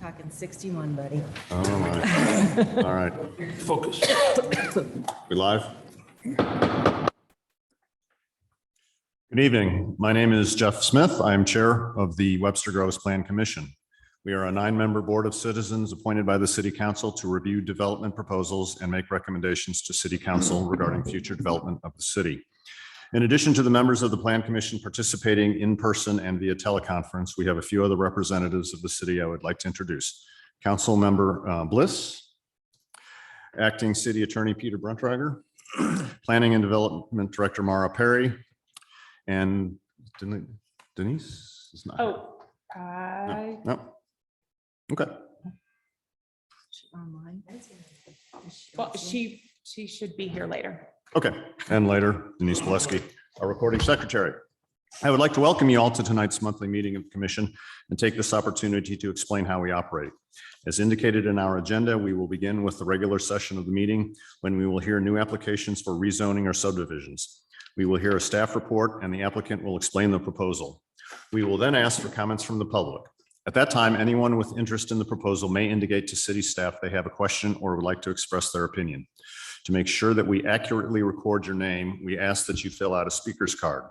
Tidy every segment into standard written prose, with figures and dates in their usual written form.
Talking 61, buddy. All right. All right. Focus. We live? Good evening. My name is Jeff Smith. I am chair of the Webster Groves Plan Commission. We are a 9-member board of citizens appointed by the City Council to review development proposals and make recommendations to City Council regarding future development of the city. In addition to the members of the Plan Commission participating in person and via teleconference, we have a few other representatives of the city I would like to introduce. Council member Bliss, Acting City Attorney Peter Bruntrager, Planning and Development Director Mara Perry, and Denise is not. Oh, No. Okay. Online. well, she should be here later. Okay, and later, Denise Boleski, our recording secretary. I would like to welcome you all to tonight's monthly meeting of the commission and take this opportunity to explain how we operate. As indicated in our agenda, we will begin with the regular session of the meeting when we will hear new applications for rezoning or subdivisions. We will hear a staff report and the applicant will explain the proposal. We will then ask for comments from the public. At that time, anyone with interest in the proposal may indicate to city staff they have a question or would like to express their opinion. To make sure that we accurately record your name, we ask that you fill out a speaker's card.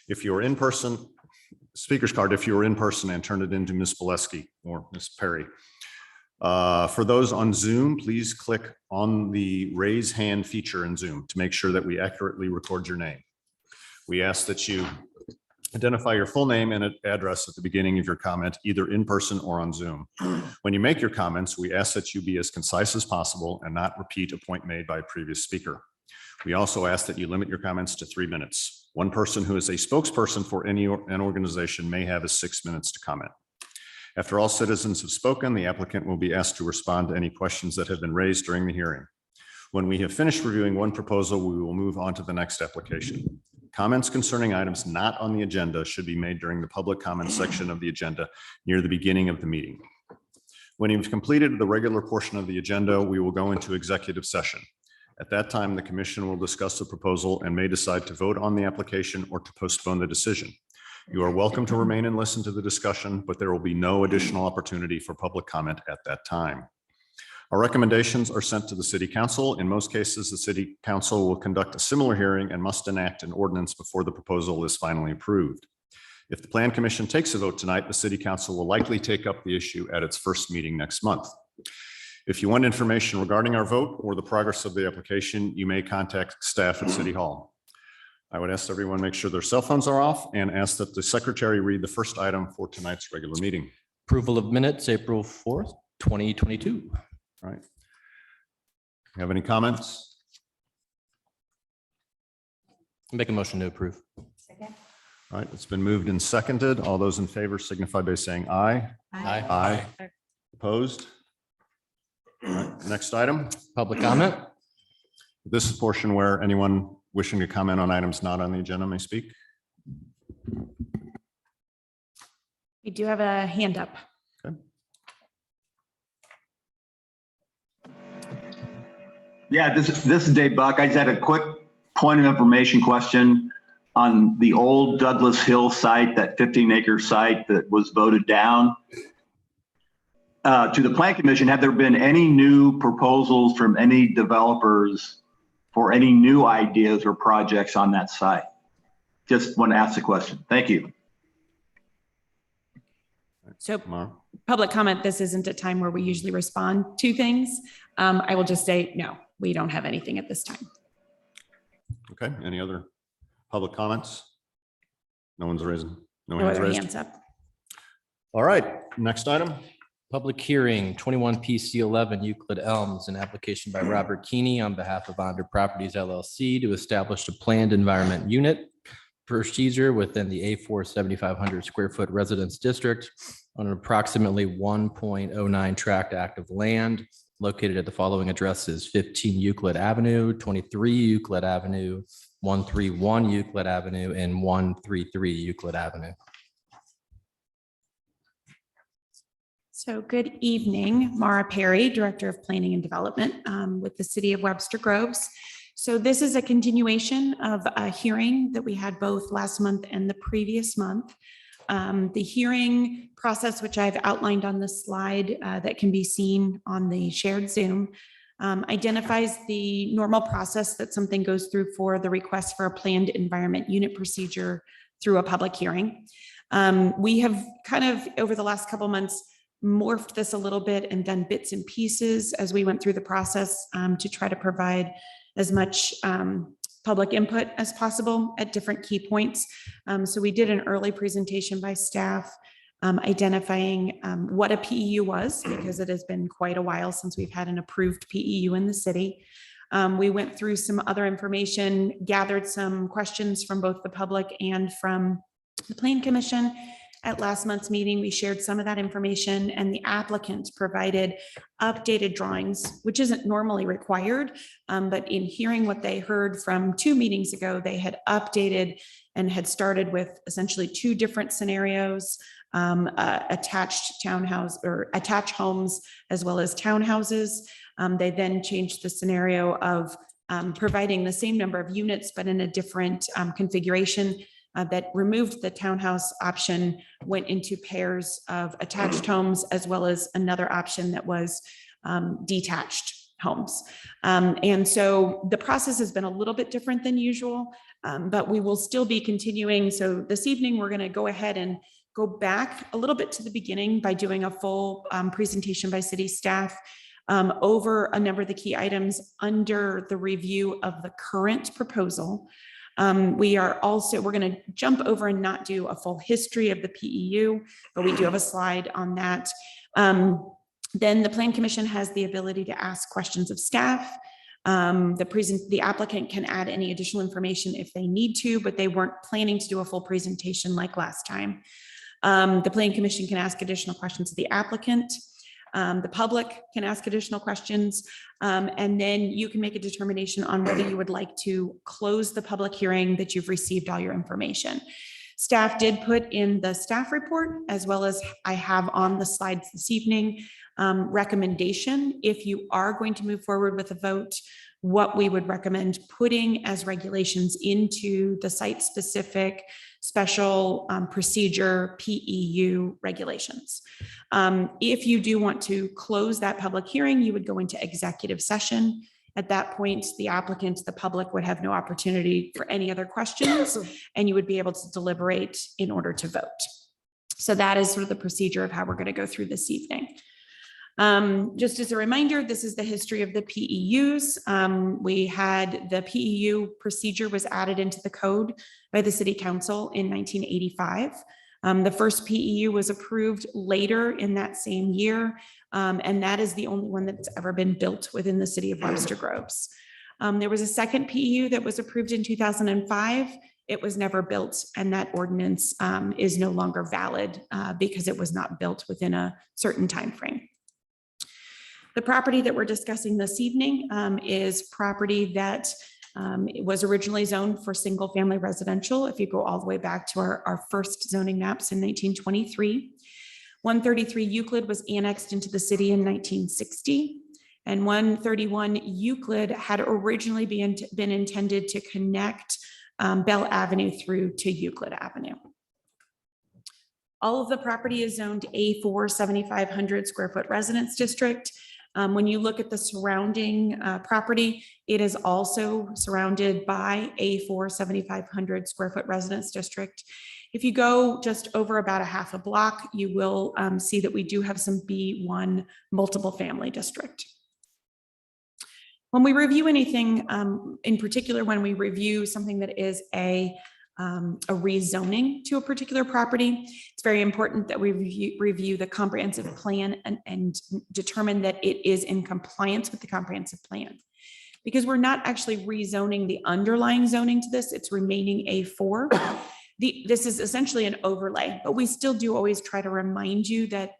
If you're in person, and turn it into Ms. Boleski or Ms. Perry. For those on Zoom, please click on the raise hand feature in Zoom to make sure that we accurately record your name. We ask that you identify your full name and address at the beginning of your comment, either in person or on Zoom. When you make your comments, we ask that you be as concise as possible and not repeat a point made by a previous speaker. We also ask that you limit your comments to 3 minutes. One person who is a spokesperson for an organization may have 6 minutes to comment. After all citizens have spoken, the applicant will be asked to respond to any questions that have been raised during the hearing. When we have finished reviewing one proposal, we will move on to the next application. Comments concerning items not on the agenda should be made during the public comment section of the agenda near the beginning of the meeting. When you've completed the regular portion of the agenda, we will go into executive session. At that time, the commission will discuss the proposal and may decide to vote on the application or to postpone the decision. You are welcome to remain and listen to the discussion, but there will be no additional opportunity for public comment at that time. Our recommendations are sent to the City Council. In most cases, the City Council will conduct a similar hearing and must enact an ordinance before the proposal is finally approved. If the Plan Commission takes a vote tonight, the City Council will likely take up the issue at its first meeting next month. If you want information regarding our vote or the progress of the application, you may contact staff at City Hall. I would ask everyone make sure their cell phones are off and ask that the secretary read the first item for tonight's regular meeting. Approval of minutes, April 4th, 2022. All right. You have any comments? Make a motion to approve. Second. All right, it's been moved and seconded. All those in favor signify by saying aye. Aye. Aye. Opposed? All right, next item. Public comment. This is a portion where anyone wishing to comment on items not on the agenda may speak. We do have a hand up. Okay. Yeah, this is Dave Buck. I just had a quick point of information question on the old Douglas Hill site, that 15-acre site that was voted down. To the Plan Commission, have there been any new proposals from any developers for any new ideas or projects on that site? Just want to ask the question. Thank you. So Tomorrow. public comment, this isn't a time where we usually respond to things. I will just say, no, we don't have anything at this time. Okay, any other public comments? No one's raising. No No hands other raised. hands up. All right, next item. Public hearing, 21 PC 11 Euclid Elms, an application by Robert Keaney on behalf of Underproperties LLC to establish a planned environment unit procedure within the A4 7,500 square foot residence district on an approximately 1.09 tract active land located at the following addresses: 15 Euclid Avenue, 23 Euclid Avenue, 131 Euclid Avenue, and 133 Euclid Avenue. So good evening, Mara Perry, Director of Planning and Development with the City of Webster Groves. So this is a continuation of a hearing that we had both last month and the previous month. The hearing process, which I've outlined on the slide that can be seen on the shared Zoom, identifies the normal process that something goes through for the request for a planned environment unit procedure through a public hearing. We have kind of, over the last couple months, morphed this a little bit and done bits and pieces as we went through the process to try to provide as much public input as possible at different key points. So we did an early presentation by staff identifying what a PEU was, because it has been quite a while since we've had an approved PEU in the city. We went through some other information, gathered some questions from both the public and from the Plan Commission. At last month's meeting, we shared some of that information, and the applicant provided updated drawings, which isn't normally required. But in hearing what they heard from 2 meetings ago, they had updated and had started with essentially 2 different scenarios, attached townhouse or attached homes, as well as townhouses. They then changed the scenario of providing the same number of units, but in a different configuration. That removed the townhouse option, went into pairs of attached homes, as well as another option that was detached homes. And so the process has been a little bit different than usual, but we will still be continuing. So this evening, we're going to go ahead and go back a little bit to the beginning by doing a full presentation by city staff over a number of the key items under the review of the current proposal. We're going to jump over and not do a full history of the PEU, but we do have a slide on that. Then the Plan Commission has the ability to ask questions of staff. The applicant can add any additional information if they need to, but they weren't planning to do a full presentation like last time. The Plan Commission can ask additional questions of the applicant. The public can ask additional questions, and then you can make a determination on whether you would like to close the public hearing that you've received all your information. Staff did put in the staff report, as well as I have on the slides this evening, recommendation if you are going to move forward with a vote, what we would recommend putting as regulations into the site-specific special procedure PEU regulations. If you do want to close that public hearing, you would go into executive session. At that point, the applicant, the public would have no opportunity for any other questions, and you would be able to deliberate in order to vote. So that is sort of the procedure of how we're going to go through this evening. Just as a reminder, this is the history of the PEUs. We had the PEU procedure was added into the code by the City Council in 1985. The first PEU was approved later in that same year, and that is the only one that's ever been built within the city of Webster Groves. There was a second PEU that was approved in 2005. It was never built, and that ordinance is no longer valid because it was not built within a certain time frame. The property that we're discussing this evening is property that was originally zoned for single family residential. If you go all the way back to our first zoning maps in 1923, 133 Euclid was annexed into the city in 1960. And 131 Euclid had originally been intended to connect Bell Avenue through to Euclid Avenue. All of the property is zoned A4 7,500 square foot residence district. When you look at the surrounding property, it is also surrounded by A4 7,500 square foot residence district. If you go just over about a half a block, you will see that we do have some B1 multiple family district. When we review anything, in particular, when we review something that is a rezoning to a particular property, it's very important that we review the comprehensive plan and determine that it is in compliance with the comprehensive plan. Because we're not actually rezoning the underlying zoning to this, it's remaining A4. This is essentially an overlay, but we still do always try to remind you that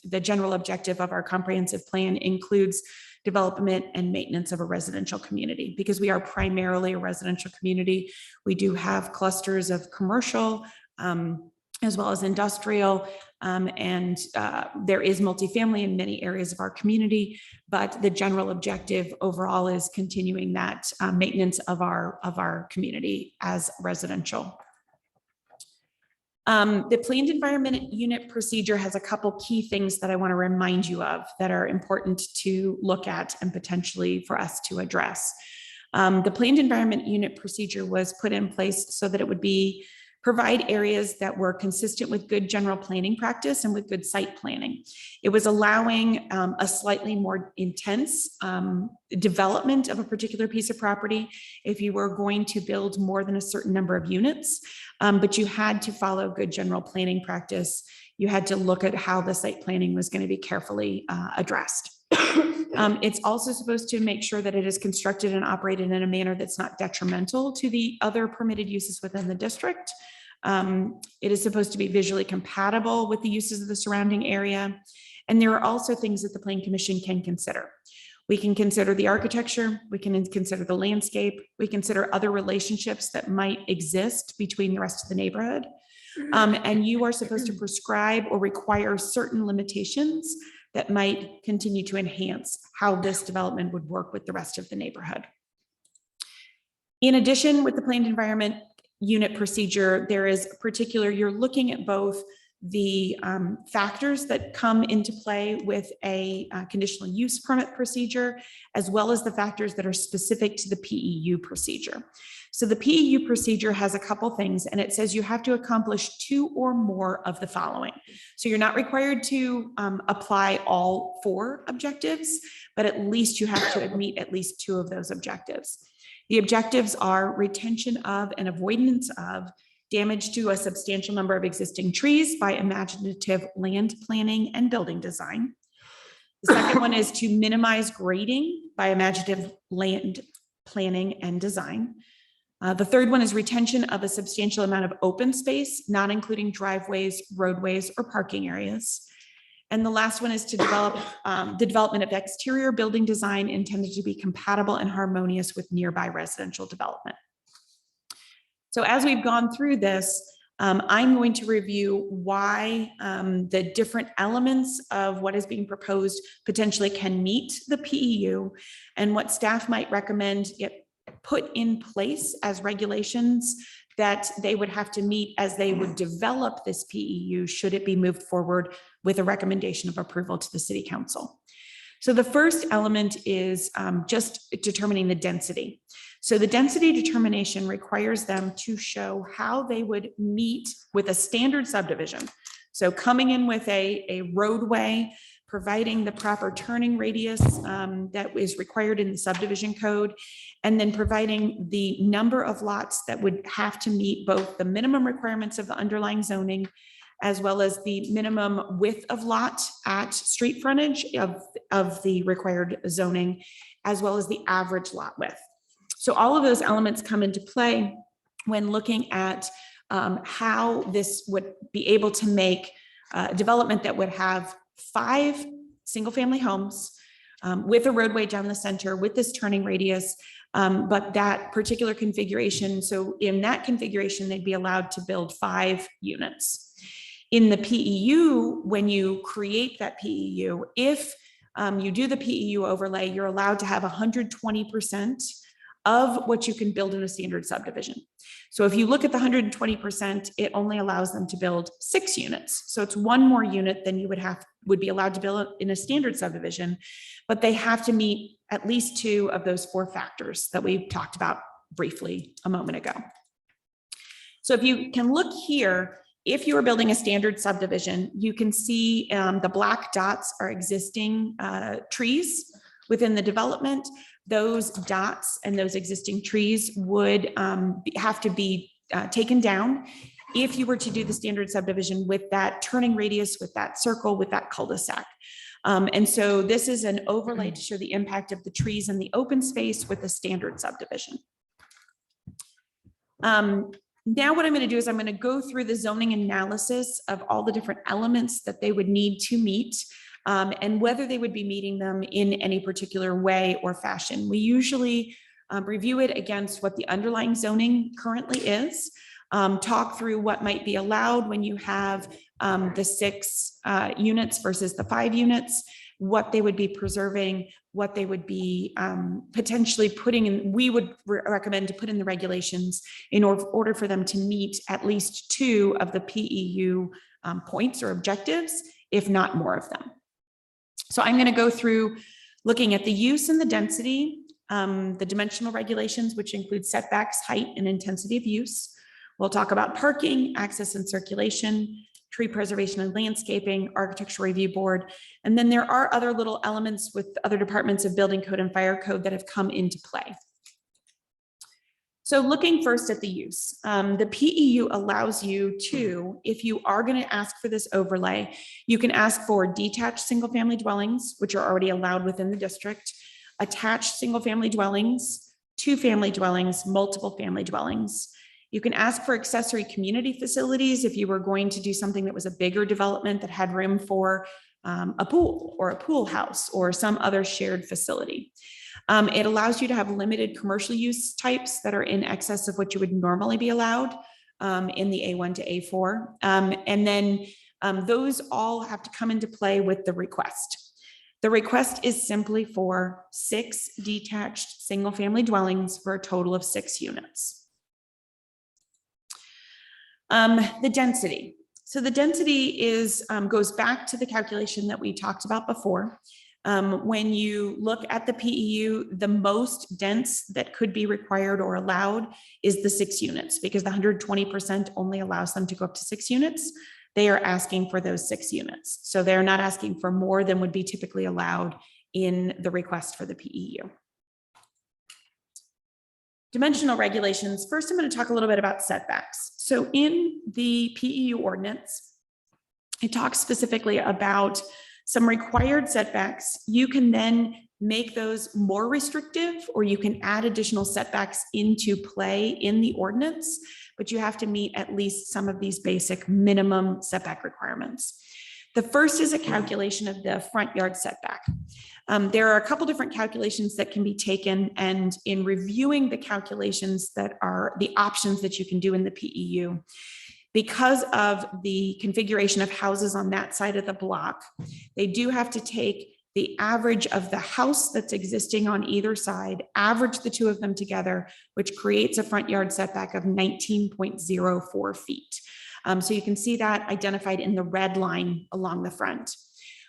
the general objective of our comprehensive plan includes development and maintenance of a residential community, because we are primarily a residential community. We do have clusters of commercial as well as industrial, and there is multifamily in many areas of our community, but the general objective overall is continuing that maintenance of our community as residential. The planned environment unit procedure has a couple key things that I want to remind you of that are important to look at and potentially for us to address. The planned environment unit procedure was put in place so that it would provide areas that were consistent with good general planning practice and with good site planning. It was allowing a slightly more intense development of a particular piece of property if you were going to build more than a certain number of units, but you had to follow good general planning practice. You had to look at how the site planning was going to be carefully addressed. It's also supposed to make sure that it is constructed and operated in a manner that's not detrimental to the other permitted uses within the district. It is supposed to be visually compatible with the uses of the surrounding area. And there are also things that the Plan Commission can consider. We can consider the architecture, we can consider the landscape, we consider other relationships that might exist between the rest of the neighborhood. And you are supposed to prescribe or require certain limitations that might continue to enhance how this development would work with the rest of the neighborhood. In addition, with the planned environment unit procedure, there is you're looking at both the factors that come into play with a conditional use permit procedure, as well as the factors that are specific to the PEU procedure. So the PEU procedure has a couple things, and it says you have to accomplish 2 or more of the following. So you're not required to apply all 4 objectives, but at least you have to meet at least 2 of those objectives. The objectives are retention of and avoidance of damage to a substantial number of existing trees by imaginative land planning and building design. The second one is to minimize grading by imaginative land planning and design. The third one is retention of a substantial amount of open space, not including driveways, roadways, or parking areas. And the last one is to develop the development of exterior building design intended to be compatible and harmonious with nearby residential development. So as we've gone through this, I'm going to review why the different elements of what is being proposed potentially can meet the PEU and what staff might recommend get put in place as regulations that they would have to meet as they would develop this PEU should it be moved forward with a recommendation of approval to the City Council. So the first element is just determining the density. So the density determination requires them to show how they would meet with a standard subdivision. So coming in with a roadway, providing the proper turning radius that is required in the subdivision code, and then providing the number of lots that would have to meet both the minimum requirements of the underlying zoning, as well as the minimum width of lot at street frontage of the required zoning, as well as the average lot width. So all of those elements come into play when looking at how this would be able to make a development that would have 5 single-family homes with a roadway down the center with this turning radius, but that particular configuration. So in that configuration, they'd be allowed to build 5 units. In the PEU, when you create that PEU, if you do the PEU overlay, you're allowed to have 120% of what you can build in a standard subdivision. So if you look at the 120%, it only allows them to build 6 units. So it's 1 more unit than you would be allowed to build in a standard subdivision, but they have to meet at least 2 of those 4 factors that we talked about briefly a moment ago. So if you can look here, if you are building a standard subdivision, you can see the black dots are existing trees within the development. Those dots and those existing trees would have to be taken down if you were to do the standard subdivision with that turning radius, with that circle, with that cul-de-sac. And so this is an overlay to show the impact of the trees in the open space with the standard subdivision. Now what I'm going to do is I'm going to go through the zoning analysis of all the different elements that they would need to meet and whether they would be meeting them in any particular way or fashion. We usually review it against what the underlying zoning currently is, talk through what might be allowed when you have the 6 units versus the 5 units, what they would be preserving, what they would be potentially putting in. We would recommend to put in the regulations in order for them to meet at least 2 of the PEU points or objectives, if not more of them. So I'm going to go through looking at the use and the density, the dimensional regulations, which include setbacks, height, and intensity of use. We'll talk about parking, access and circulation, tree preservation and landscaping, architectural review board. And then there are other little elements with other departments of building code and fire code that have come into play. So looking first at the use, the PEU allows you to, if you are going to ask for this overlay, you can ask for detached single family dwellings, which are already allowed within the district, attached single family dwellings, 2-family dwellings, multiple family dwellings. You can ask for accessory community facilities if you were going to do something that was a bigger development that had room for a pool or a pool house or some other shared facility. It allows you to have limited commercial use types that are in excess of what you would normally be allowed in the A1 to A4. And then those all have to come into play with the request. The request is simply for 6 detached single family dwellings for a total of 6 units. The density. So the density is goes back to the calculation that we talked about before. When you look at the PEU, the most dense that could be required or allowed is the 6 units, because the 120% only allows them to go up to 6 units. They are asking for those 6 units. So they're not asking for more than would be typically allowed in the request for the PEU. Dimensional regulations. First, I'm going to talk a little bit about setbacks. So in the PEU ordinance, it talks specifically about some required setbacks. You can then make those more restrictive, or you can add additional setbacks into play in the ordinance, but you have to meet at least some of these basic minimum setback requirements. The first is a calculation of the front yard setback. There are a couple different calculations that can be taken, and in reviewing the calculations that are the options that you can do in the PEU, because of the configuration of houses on that side of the block, they do have to take the average of the house that's existing on either side, average the 2 of them together, which creates a front yard setback of 19.04 feet. So you can see that identified in the red line along the front.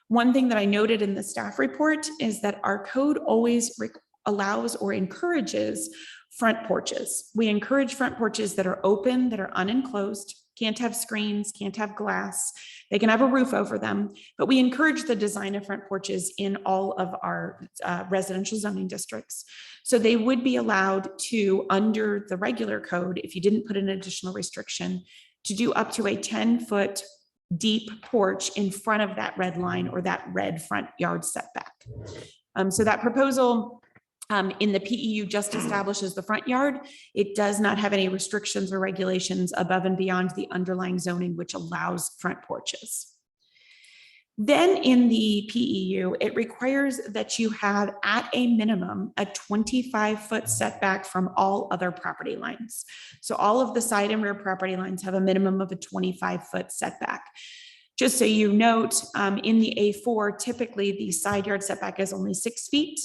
One thing that I noted in the staff report is that our code always allows or encourages front porches. We encourage front porches that are open, that are unenclosed, can't have screens, can't have glass. They can have a roof over them, but we encourage the design of front porches in all of our residential zoning districts. So they would be allowed to, under the regular code, if you didn't put an additional restriction, to do up to a 10-foot deep porch in front of that red line or that red front yard setback. So that proposal in the PEU just establishes the front yard. It does not have any restrictions or regulations above and beyond the underlying zoning, which allows front porches. Then in the PEU, it requires that you have at a minimum a 25-foot setback from all other property lines. So all of the side and rear property lines have a minimum of a 25-foot setback. Just so you note, in the A4, typically the side yard setback is only 6 feet.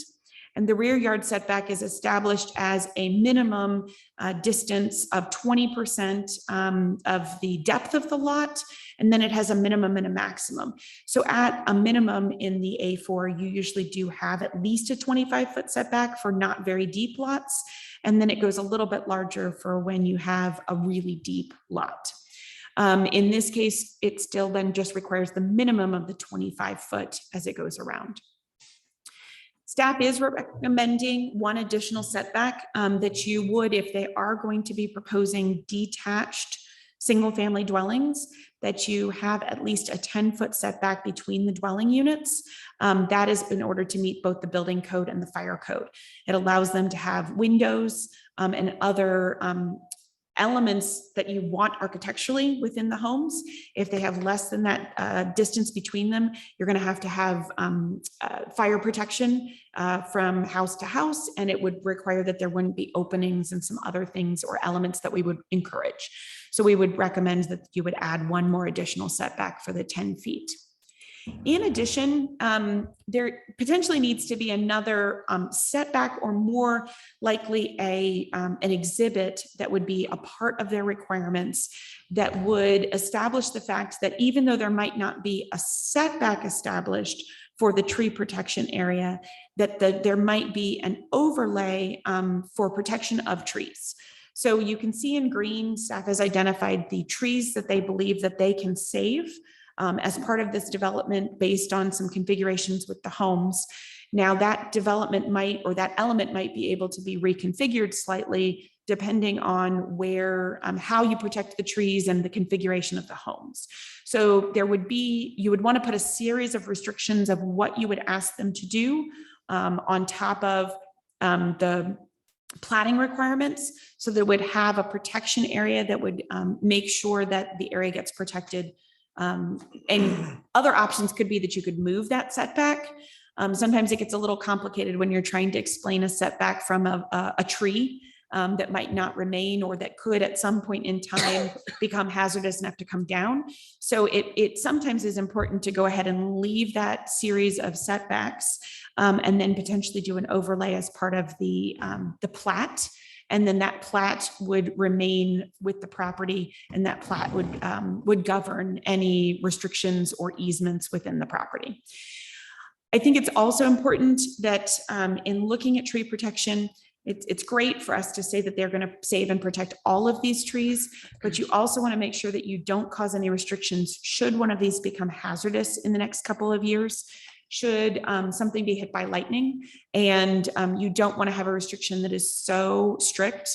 And the rear yard setback is established as a minimum distance of 20% of the depth of the lot. And then it has a minimum and a maximum. So at a minimum in the A4, you usually do have at least a 25-foot setback for not very deep lots. And then it goes a little bit larger for when you have a really deep lot. In this case, it still then just requires the minimum of the 25-foot as it goes around. Staff is recommending one additional setback that you would, if they are going to be proposing detached single-family dwellings, that you have at least a 10-foot setback between the dwelling units. That is in order to meet both the building code and the fire code. It allows them to have windows and other elements that you want architecturally within the homes. If they have less than that distance between them, you're going to have fire protection from house to house, and it would require that there wouldn't be openings and some other things or elements that we would encourage. So we would recommend that you would add one more additional setback for the 10 feet. In addition, there potentially needs to be another setback, or more likely an exhibit that would be a part of their requirements that would establish the fact that even though there might not be a setback established for the tree protection area, that there might be an overlay for protection of trees. So you can see in green, staff has identified the trees that they believe that they can save as part of this development based on some configurations with the homes. Now that development might, or that element might be able to be reconfigured slightly depending on where, how you protect the trees and the configuration of the homes. So there would be, you would want to put a series of restrictions of what you would ask them to do on top of the platting requirements. So they would have a protection area that would make sure that the area gets protected. And other options could be that you could move that setback. Sometimes it gets a little complicated when you're trying to explain a setback from a tree that might not remain, or that could at some point in time become hazardous and have to come down. So it sometimes is important to go ahead and leave that series of setbacks and then potentially do an overlay as part of the plat. And then that plat would remain with the property, and that plat would govern any restrictions or easements within the property. I think it's also important that in looking at tree protection, it's great for us to say that they're going to save and protect all of these trees, but you also want to make sure that you don't cause any restrictions should one of these become hazardous in the next couple of years. Should something be hit by lightning, and you don't want to have a restriction that is so strict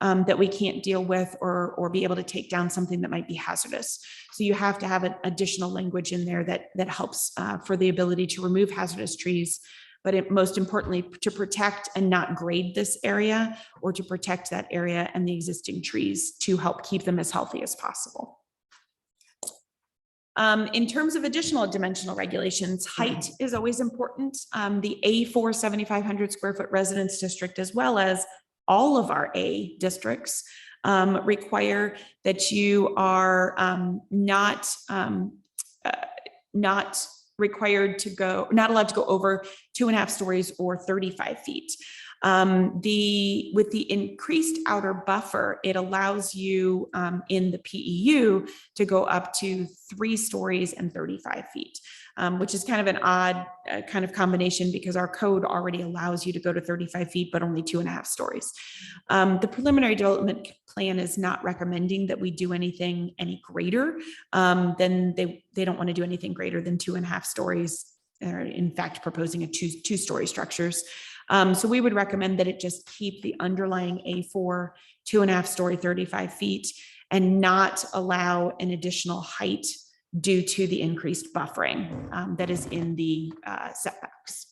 that we can't deal with or be able to take down something that might be hazardous. So you have to have an additional language in there that helps for the ability to remove hazardous trees, but most importantly, to protect and not grade this area, or to protect that area and the existing trees to help keep them as healthy as possible. In terms of additional dimensional regulations, height is always important. The A4 7,500 square foot residence district, as well as all of our A districts, require that you are not required to go, not allowed to go over 2.5 stories or 35 feet. With the increased outer buffer, it allows you in the PEU to go up to 3 stories and 35 feet, which is kind of an odd kind of combination, because our code already allows you to go to 35 feet, but only 2.5 stories. The preliminary development plan is not recommending that we do anything any greater than they don't want to do anything greater than 2.5 stories, or in fact proposing a two-story structures. So we would recommend that it just keep the underlying A4 2.5 story 35 feet, and not allow an additional height due to the increased buffering that is in the setbacks.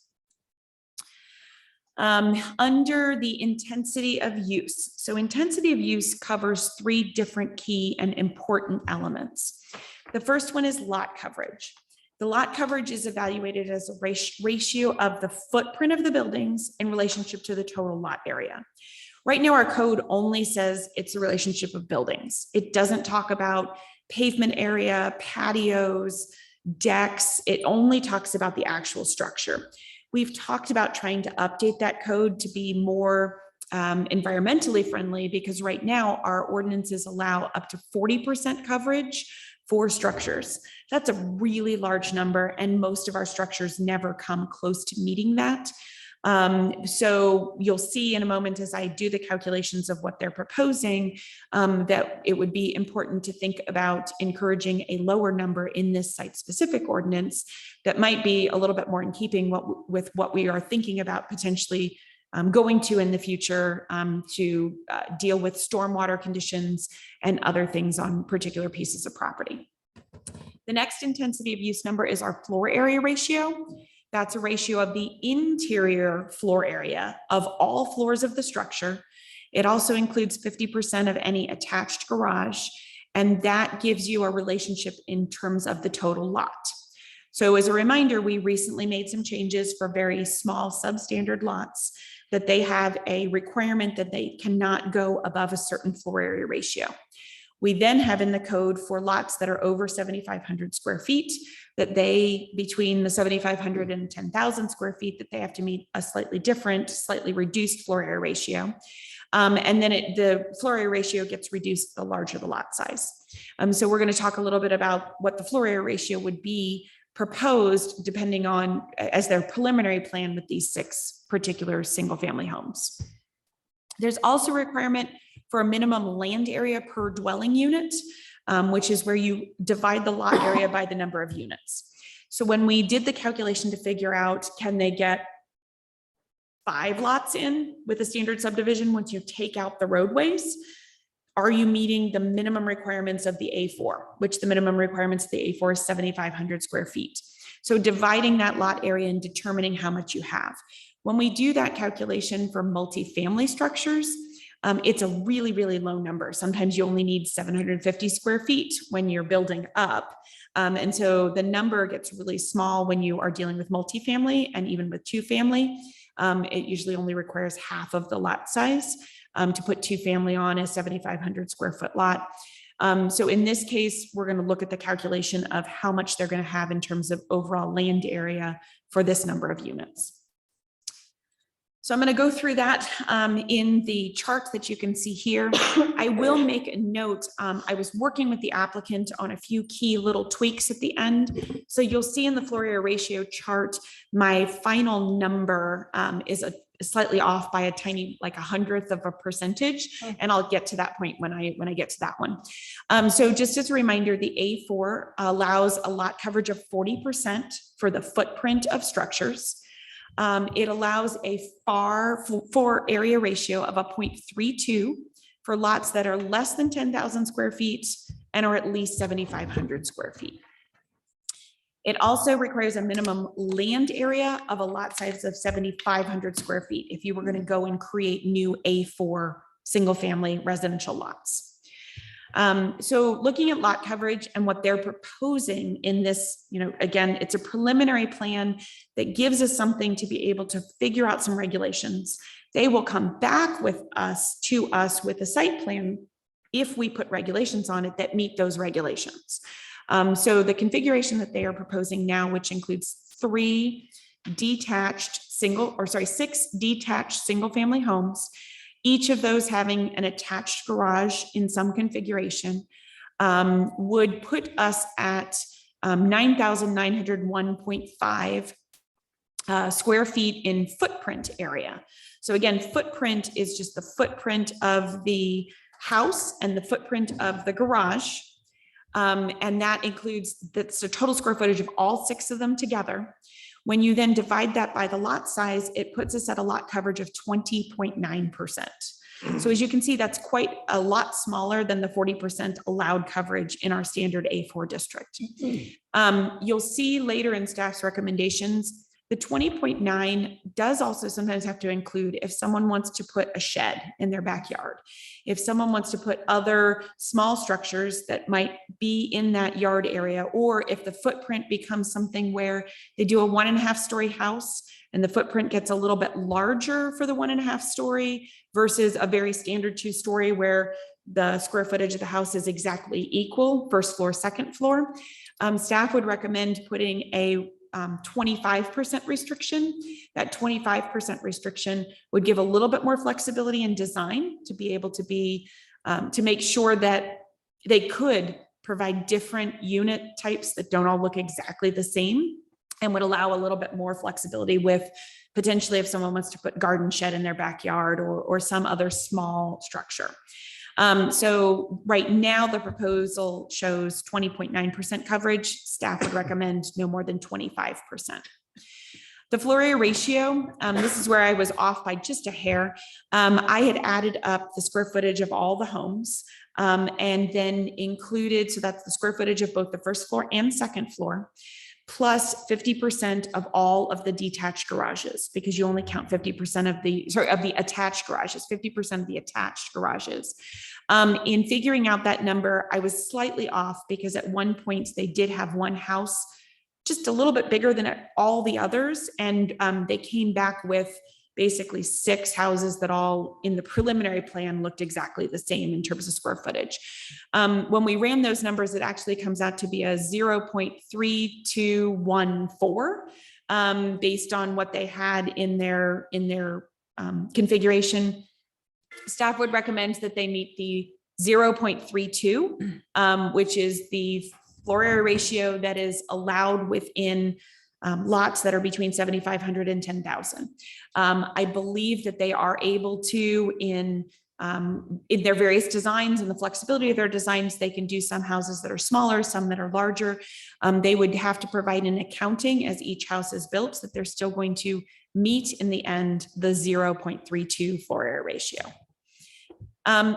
Under the intensity of use. So intensity of use covers 3 different key and important elements. The first one is lot coverage. The lot coverage is evaluated as a ratio of the footprint of the buildings in relationship to the total lot area. Right now, our code only says it's a relationship of buildings. It doesn't talk about pavement area, patios, decks. It only talks about the actual structure. We've talked about trying to update that code to be more environmentally friendly, because right now our ordinances allow up to 40% coverage for structures. That's a really large number, and most of our structures never come close to meeting that. So you'll see in a moment, as I do the calculations of what they're proposing, that it would be important to think about encouraging a lower number in this site-specific ordinance that might be a little bit more in keeping with what we are thinking about potentially going to in the future to deal with stormwater conditions and other things on particular pieces of property. The next intensity of use number is our floor area ratio. That's a ratio of the interior floor area of all floors of the structure. It also includes 50% of any attached garage, and that gives you a relationship in terms of the total lot. So as a reminder, we recently made some changes for very small substandard lots, that they have a requirement that they cannot go above a certain floor area ratio. We then have in the code for lots that are over 7,500 square feet, that they, between the 7,500 and 10,000 square feet, that they have to meet a slightly different, slightly reduced floor area ratio. And then the floor area ratio gets reduced the larger the lot size. So we're going to talk a little bit about what the floor area ratio would be proposed depending on, as their preliminary plan with these 6 particular single family homes. There's also a requirement for a minimum land area per dwelling unit, which is where you divide the lot area by the number of units. So when we did the calculation to figure out, can they get 5 lots in with a standard subdivision once you take out the roadways? Are you meeting the minimum requirements of the A4, which the minimum requirements of the A4 is 7,500 square feet. So dividing that lot area and determining how much you have. When we do that calculation for multifamily structures, it's a really, really low number. Sometimes you only need 750 square feet when you're building up. And so the number gets really small when you are dealing with multifamily, and even with 2-family. It usually only requires half of the lot size to put 2-family on a 7,500 square foot lot. So in this case, we're going to look at the calculation of how much they're going to have in terms of overall land area for this number of units. So I'm going to go through that in the chart that you can see here. I will make a note. I was working with the applicant on a few key little tweaks at the end. So you'll see in the floor area ratio chart, my final number is slightly off by a tiny, like 1/100 of a percentage. And I'll get to that point when I get to that one. So just as a reminder, the A4 allows a lot coverage of 40% for the footprint of structures. It allows a floor area ratio of a 0.32 for lots that are less than 10,000 square feet and are at least 7,500 square feet. It also requires a minimum land area of a lot size of 7,500 square feet if you were going to go and create new A4 single family residential lots. So looking at lot coverage and what they're proposing in this, again, it's a preliminary plan that gives us something to be able to figure out some regulations. They will come back with to us with a site plan if we put regulations on it that meet those regulations. So the configuration that they are proposing now, which includes 6 detached single family homes, each of those having an attached garage in some configuration, would put us at 9,901.5 square feet in footprint area. So again, footprint is just the footprint of the house and the footprint of the garage. And that includes, that's the total square footage of all 6 of them together. When you then divide that by the lot size, it puts us at a lot coverage of 20.9%. So as you can see, that's quite a lot smaller than the 40% allowed coverage in our standard A4 district. You'll see later in staff's recommendations, the 20.9 does also sometimes have to include if someone wants to put a shed in their backyard, if someone wants to put other small structures that might be in that yard area, or if the footprint becomes something where they do a 1.5 story house and the footprint gets a little bit larger for the 1.5 story versus a very standard 2 story where the square footage of the house is exactly equal, first floor, second floor. Staff would recommend putting a 25% restriction. That 25% restriction would give a little bit more flexibility in design to be able to to make sure that they could provide different unit types that don't all look exactly the same, and would allow a little bit more flexibility with potentially if someone wants to put garden shed in their backyard or some other small structure. So right now the proposal shows 20.9% coverage. Staff would recommend no more than 25%. The floor area ratio, this is where I was off by just a hair. I had added up the square footage of all the homes and then included, so that's the square footage of both the first floor and second floor, plus 50% of all of the detached garages, because you only count 50% of the attached garages, 50% of the attached garages. In figuring out that number, I was slightly off because at one point they did have one house just a little bit bigger than all the others. And they came back with basically 6 houses that all in the preliminary plan looked exactly the same in terms of square footage. When we ran those numbers, it actually comes out to be a 0.3214 based on what they had in their configuration. Staff would recommend that they meet the 0.32, which is the floor area ratio that is allowed within lots that are between 7,500 and 10,000. I believe that they are able to, in their various designs and the flexibility of their designs, they can do some houses that are smaller, some that are larger. They would have to provide an accounting as each house is built that they're still going to meet in the end the 0.32 floor area ratio.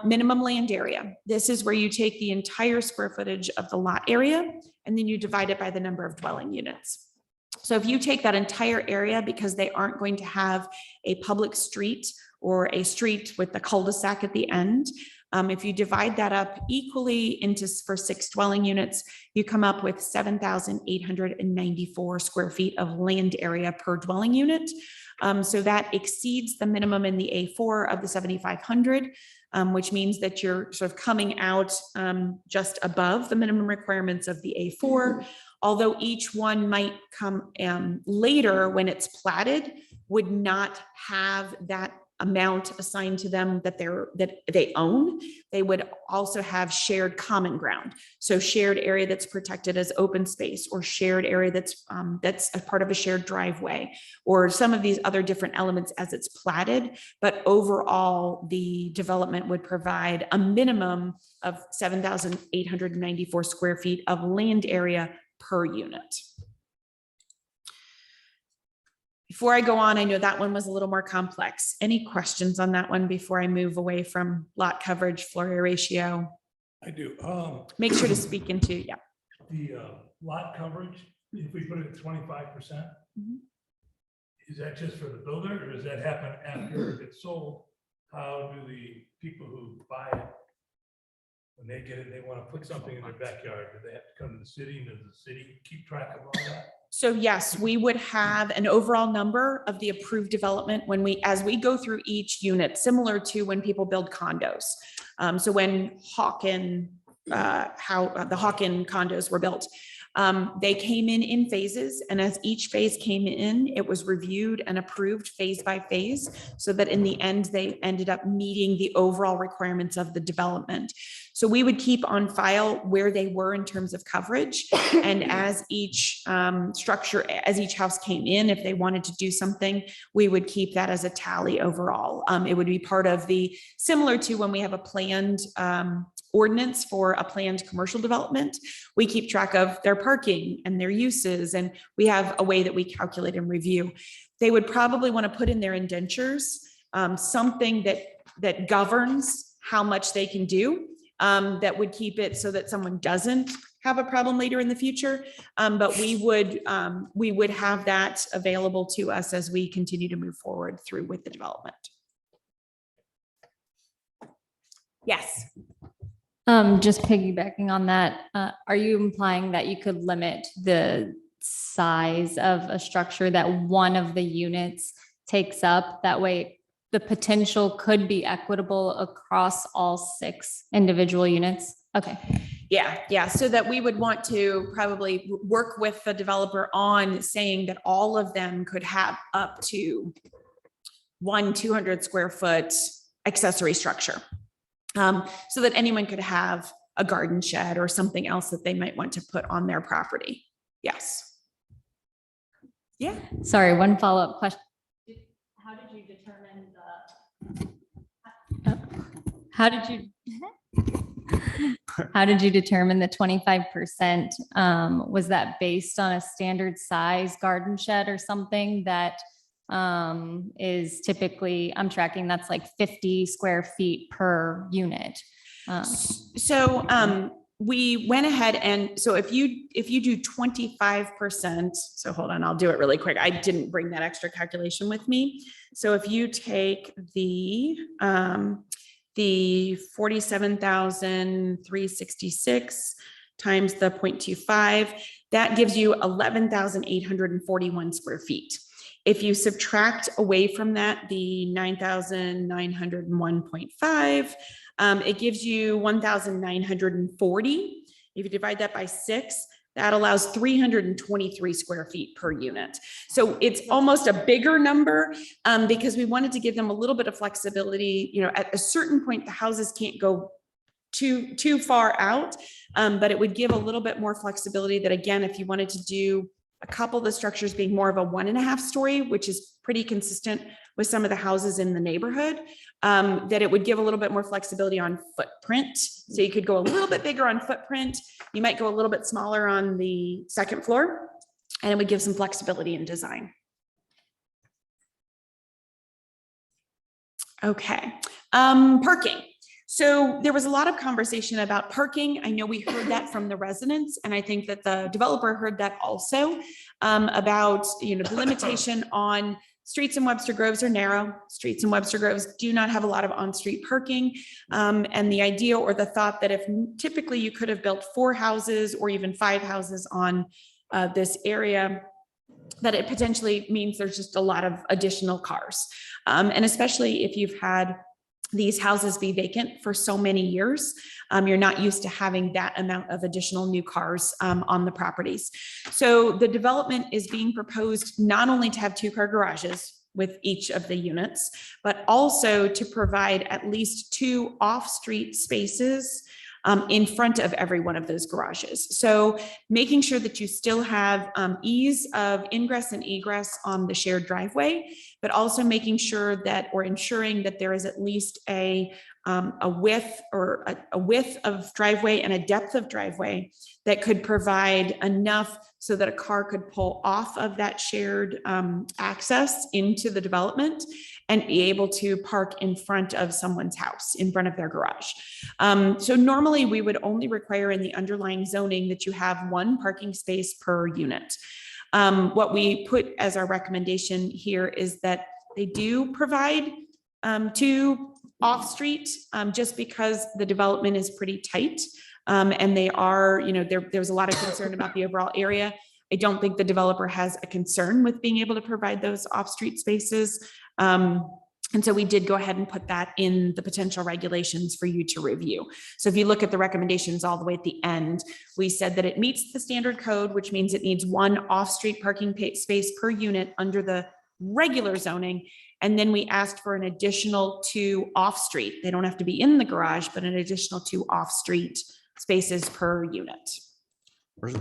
Minimum land area. This is where you take the entire square footage of the lot area and then you divide it by the number of dwelling units. So if you take that entire area, because they aren't going to have a public street or a street with the cul-de-sac at the end, if you divide that up equally for 6 dwelling units, you come up with 7,894 square feet of land area per dwelling unit. So that exceeds the minimum in the A4 of the 7,500, which means that you're sort of coming out just above the minimum requirements of the A4, although each one might come later when it's platted, would not have that amount assigned to them that they own. They would also have shared common ground. So shared area that's protected as open space, or shared area that's a part of a shared driveway, or some of these other different elements as it's platted. But overall, the development would provide a minimum of 7,894 square feet of land area per unit. Before I go on, I know that one was a little more complex. Any questions on that one before I move away from lot coverage, floor area ratio? I do. Make sure to speak into, yeah. The lot coverage, if we put it at 25%, is that just for the builder, or does that happen after it's sold? How do the people who buy it, when they get it, they want to put something in their backyard, do they have to come to the city, and does the city keep track of all that? So yes, we would have an overall number of the approved development as we go through each unit, similar to when people build condos. So when the Hawken condos were built, they came in phases, and as each phase came in, it was reviewed and approved phase by phase, so that in the end, they ended up meeting the overall requirements of the development. So we would keep on file where they were in terms of coverage, and as each as each house came in, if they wanted to do something, we would keep that as a tally overall. It would be part of similar to when we have a planned ordinance for a planned commercial development, we keep track of their parking and their uses, and we have a way that we calculate and review. They would probably want to put in their indentures something that governs how much they can do, that would keep it so that someone doesn't have a problem later in the future. But we would have that available to us as we continue to move forward through with the development. Yes. Just piggybacking on that, are you implying that you could limit the size of a structure that one of the units takes up? That way the potential could be equitable across all 6 individual units? Okay. Yeah. So that we would want to probably work with the developer on saying that all of them could have up to 200 square foot accessory structure. So that anyone could have a garden shed or something else that they might want to put on their property. Yes. Yeah. Sorry, one follow-up question. How did you determine how did you determine the 25%? Was that based on a standard size garden shed or something that is typically, I'm tracking, that's like 50 square feet per unit? We went ahead and so if you do 25%, so hold on, I'll do it really quick. I didn't bring that extra calculation with me. So if you take the 47,366 times the 0.25, that gives you 11,841 square feet. If you subtract away from that the 9,901.5, it gives you 1,940. If you divide that by 6, that allows 323 square feet per unit. So it's almost a bigger number because we wanted to give them a little bit of flexibility. You know, at a certain point, the houses can't go too far out, but it would give a little bit more flexibility that, again, if you wanted to do a couple of the structures being more of a 1.5 story, which is pretty consistent with some of the houses in the neighborhood, that it would give a little bit more flexibility on footprint. So you could go a little bit bigger on footprint. You might go a little bit smaller on the second floor, and it would give some flexibility in design. Okay, parking. So there was a lot of conversation about parking. I know we heard that from the residents, and I think that the developer heard that also about, you know, the limitation on streets in Webster Groves are narrow. Streets in Webster Groves do not have a lot of on-street parking. And the idea or the thought that if typically you could have built 4 houses or even 5 houses on this area, that it potentially means there's just a lot of additional cars. And especially if you've had these houses be vacant for so many years, you're not used to having that amount of additional new cars on the properties. So the development is being proposed not only to have 2-car garages with each of the units, but also to provide at least 2 off-street spaces in front of every one of those garages. So making sure that you still have ease of ingress and egress on the shared driveway, but also making sure that, or ensuring that there is at least a width or a width of driveway and a depth of driveway that could provide enough so that a car could pull off of that shared access into the development and be able to park in front of someone's house, in front of their garage. So normally we would only require in the underlying zoning that you have 1 parking space per unit. What we put as our recommendation here is that they do provide 2 off-street, just because the development is pretty tight. And they are, you know, there's a lot of concern about the overall area. I don't think the developer has a concern with being able to provide those off-street spaces. And so we did go ahead and put that in the potential regulations for you to review. So if you look at the recommendations all the way at the end, we said that it meets the standard code, which means it needs 1 off-street parking space per unit under the regular zoning. And then we asked for an additional 2 off-street. They don't have to be in the garage, but an additional 2 off-street spaces per unit. Where's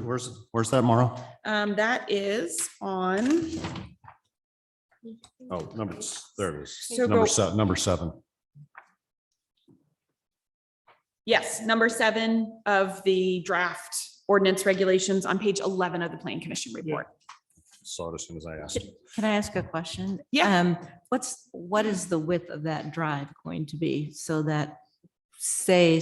that, Mauro? That is on. Oh, there it is. So Number 7. Yes, number 7 of the draft ordinance regulations on page 11 of the Plan Commission report. Saw it as soon as I asked. Can I ask a question? Yeah. What is the width of that drive going to be so that, say,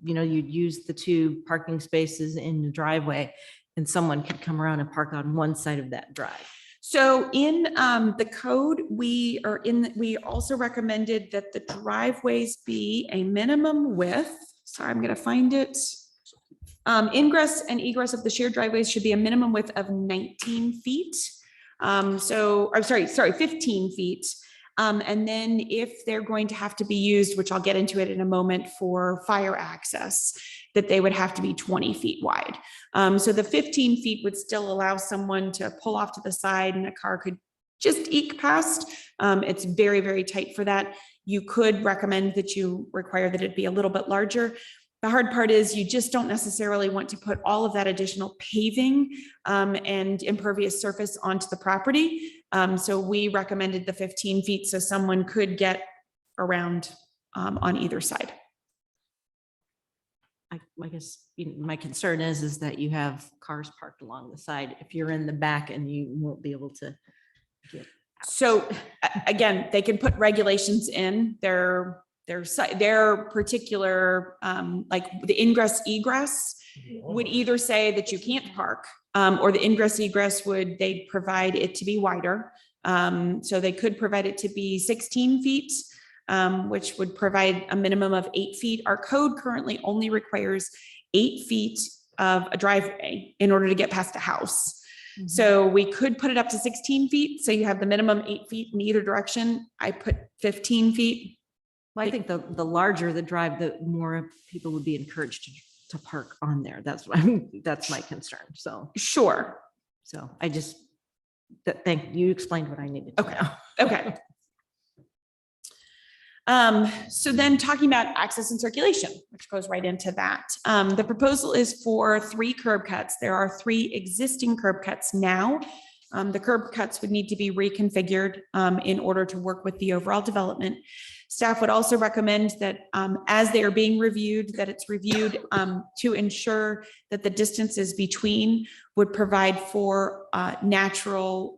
you know, you'd use the 2 parking spaces in the driveway and someone could come around and park on one side of that drive? So in the code, we also recommended that the driveways be a minimum width. Sorry, I'm going to find it. Ingress and egress of the shared driveways should be a minimum width of 19 feet. 15 feet. And then if they're going to have to be used, which I'll get into it in a moment, for fire access, that they would have to be 20 feet wide. So the 15 feet would still allow someone to pull off to the side and a car could just eke past. It's very, very tight for that. You could recommend that you require that it be a little bit larger. The hard part is you just don't necessarily want to put all of that additional paving and impervious surface onto the property. So we recommended the 15 feet so someone could get around on either side. I guess my concern is that you have cars parked along the side. If you're in the back and you won't be able to get. So again, they can put regulations in their particular, like the ingress egress would either say that you can't park, or the ingress egress they provide it to be wider. So they could provide it to be 16 feet, which would provide a minimum of 8 feet. Our code currently only requires 8 feet of a driveway in order to get past a house. So we could put it up to 16 feet. So you have the minimum 8 feet in either direction. I put 15 feet. Well, I think the larger the drive, the more people would be encouraged to park on there. That's what that's my concern. So Sure. I just, thank you explained what I needed to Okay. know. Okay. So then talking about access and circulation, which goes right into that. The proposal is for 3 curb cuts. There are 3 existing curb cuts now. The curb cuts would need to be reconfigured in order to work with the overall development. Staff would also recommend that as they are being reviewed, that it's reviewed to ensure that the distances between would provide for natural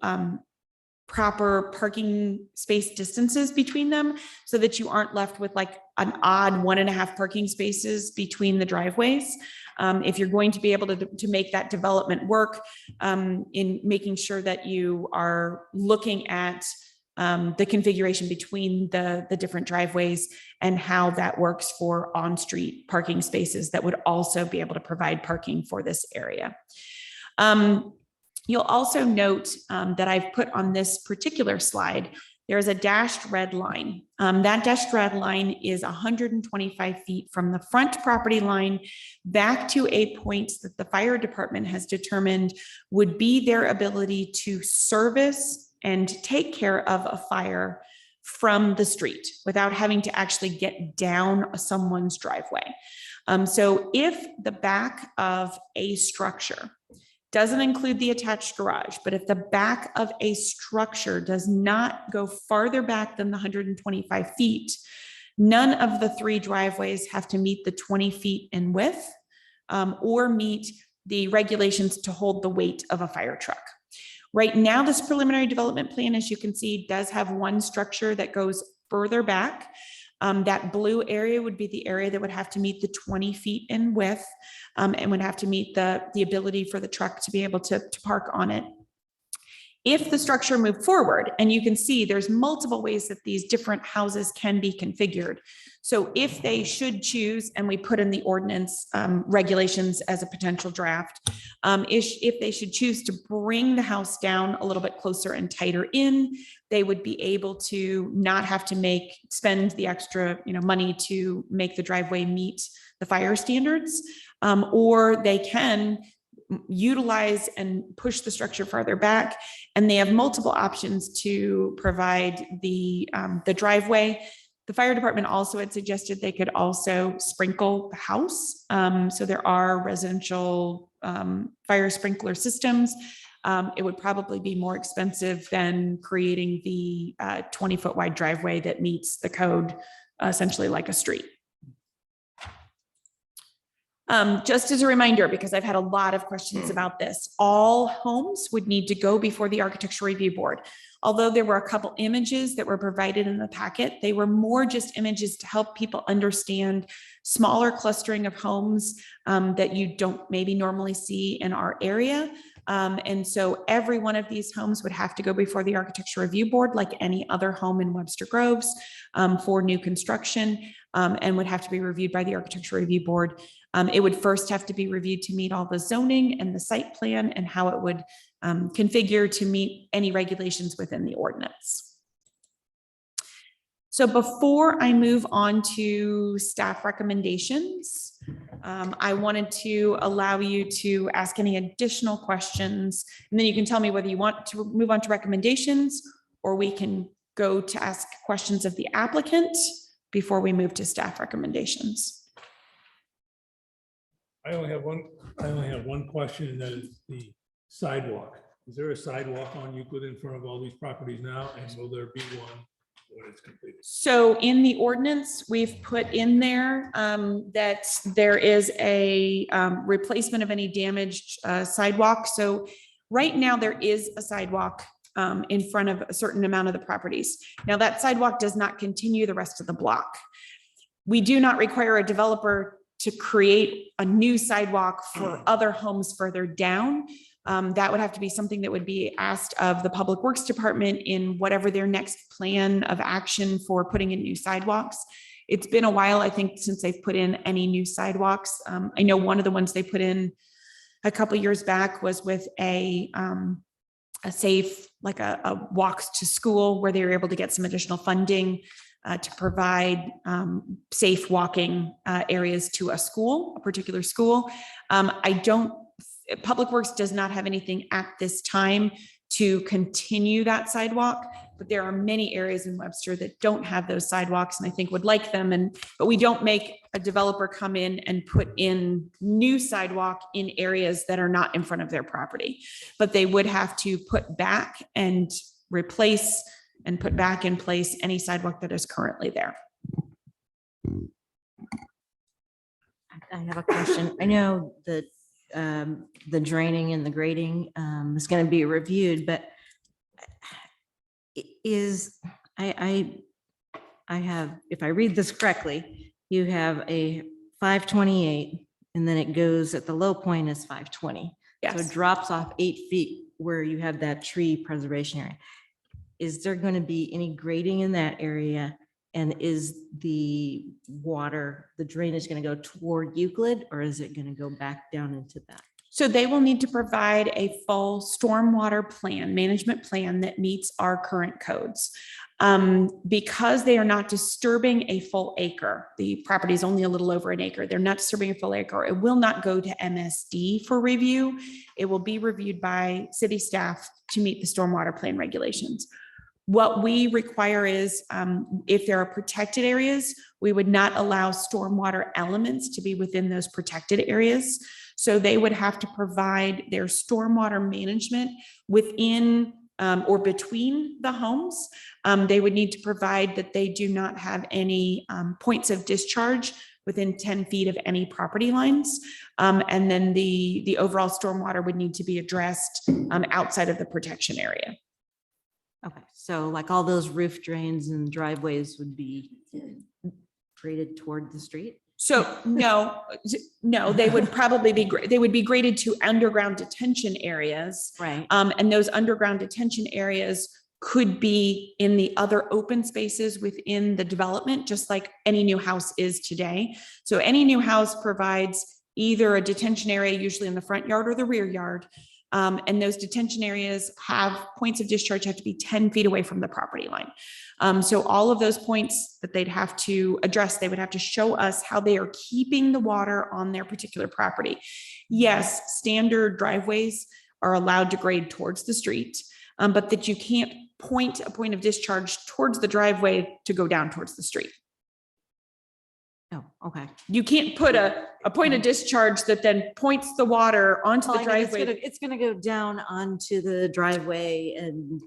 proper parking space distances between them so that you aren't left with like an odd 1.5 parking spaces between the driveways. If you're going to be able to make that development work in making sure that you are looking at the configuration between the different driveways and how that works for on-street parking spaces that would also be able to provide parking for this area. You'll also note that I've put on this particular slide, there's a dashed red line. That dashed red line is 125 feet from the front property line back to a point that the fire department has determined would be their ability to service and take care of a fire from the street without having to actually get down someone's driveway. So if the back of a structure doesn't include the attached garage, but if the back of a structure does not go farther back than the 125 feet, none of the 3 driveways have to meet the 20 feet in width or meet the regulations to hold the weight of a fire truck. Right now, this preliminary development plan, as you can see, does have 1 structure that goes further back. That blue area would be the area that would have to meet the 20 feet in width and would have to meet the ability for the truck to be able to park on it. If the structure moved forward, and you can see there's multiple ways that these different houses can be configured. So if they should choose, and we put in the ordinance regulations as a potential draft, if they should choose to bring the house down a little bit closer and tighter in, they would be able to not have to spend the extra money to make the driveway meet the fire standards, or they can utilize and push the structure farther back, and they have multiple options to provide the driveway. The fire department also had suggested they could also sprinkle the house. So there are residential fire sprinkler systems. It would probably be more expensive than creating the 20-foot wide driveway that meets the code, essentially like a street. Just as a reminder, because I've had a lot of questions about this, all homes would need to go before the Architectural Review Board. Although there were a couple images that were provided in the packet, they were more just images to help people understand smaller clustering of homes that you don't maybe normally see in our area. And so every one of these homes would have to go before the Architectural Review Board, like any other home in Webster Groves for new construction, and would have to be reviewed by the Architectural Review Board. It would first have to be reviewed to meet all the zoning and the site plan and how it would configure to meet any regulations within the ordinance. So before I move on to staff recommendations, I wanted to allow you to ask any additional questions, and then you can tell me whether you want to move on to recommendations, or we can go to ask questions of the applicant before we move to staff recommendations. I only have one question, and that is the sidewalk. Is there a sidewalk on Euclid in front of all these properties now? And will there be one when it's completed? So in the ordinance, we've put in there that there is a replacement of any damaged sidewalk. So right now there is a sidewalk in front of a certain amount of the properties. Now that sidewalk does not continue the rest of the block. We do not require a developer to create a new sidewalk for other homes further down. That would have to be something that would be asked of the Public Works Department in whatever their next plan of action for putting in new sidewalks. It's been a while, I think, since they've put in any new sidewalks. I know one of the ones they put in a couple years back was with a safe, like a walks to school, where they were able to get some additional funding to provide safe walking areas to a school, a particular school. Public Works does not have anything at this time to continue that sidewalk, but there are many areas in Webster that don't have those sidewalks and I think would like them. But we don't make a developer come in and put in new sidewalk in areas that are not in front of their property. But they would have to put back and replace and put back in place any sidewalk that is currently there. I have a question. I know that the draining and the grading is going to be reviewed, but I have, if I read this correctly, you have a 528 and then it goes at the low point is 520. So it Yes. drops off 8 feet where you have that tree preservation area. Is there going to be any grading in that area? And is the water, the drainage going to go toward Euclid, or is it going to go back down into that? So they will need to provide a full stormwater plan, management plan that meets our current codes. Because they are not disturbing a full acre, the property is only a little over an acre. They're not disturbing a full acre. It will not go to MSD for review. It will be reviewed by city staff to meet the stormwater plan regulations. What we require is if there are protected areas, we would not allow stormwater elements to be within those protected areas. So they would have to provide their stormwater management within or between the homes. They would need to provide that they do not have any points of discharge within 10 feet of any property lines. And then the overall stormwater would need to be addressed outside of the protection area. Okay, so like all those roof drains and driveways would be graded toward the street? So no, they would probably be, they would be graded to underground detention areas. Right. And those underground detention areas could be in the other open spaces within the development, just like any new house is today. So any new house provides either a detention area, usually in the front yard or the rear yard. And those detention areas have points of discharge have to be 10 feet away from the property line. So all of those points that they'd have to address, they would have to show us how they are keeping the water on their particular property. Yes, standard driveways are allowed to grade towards the street, but that you can't point a point of discharge towards the driveway to go down towards the street. Oh, okay. You can't put a point of discharge that then points the water onto the driveway. It's gonna go down onto the driveway and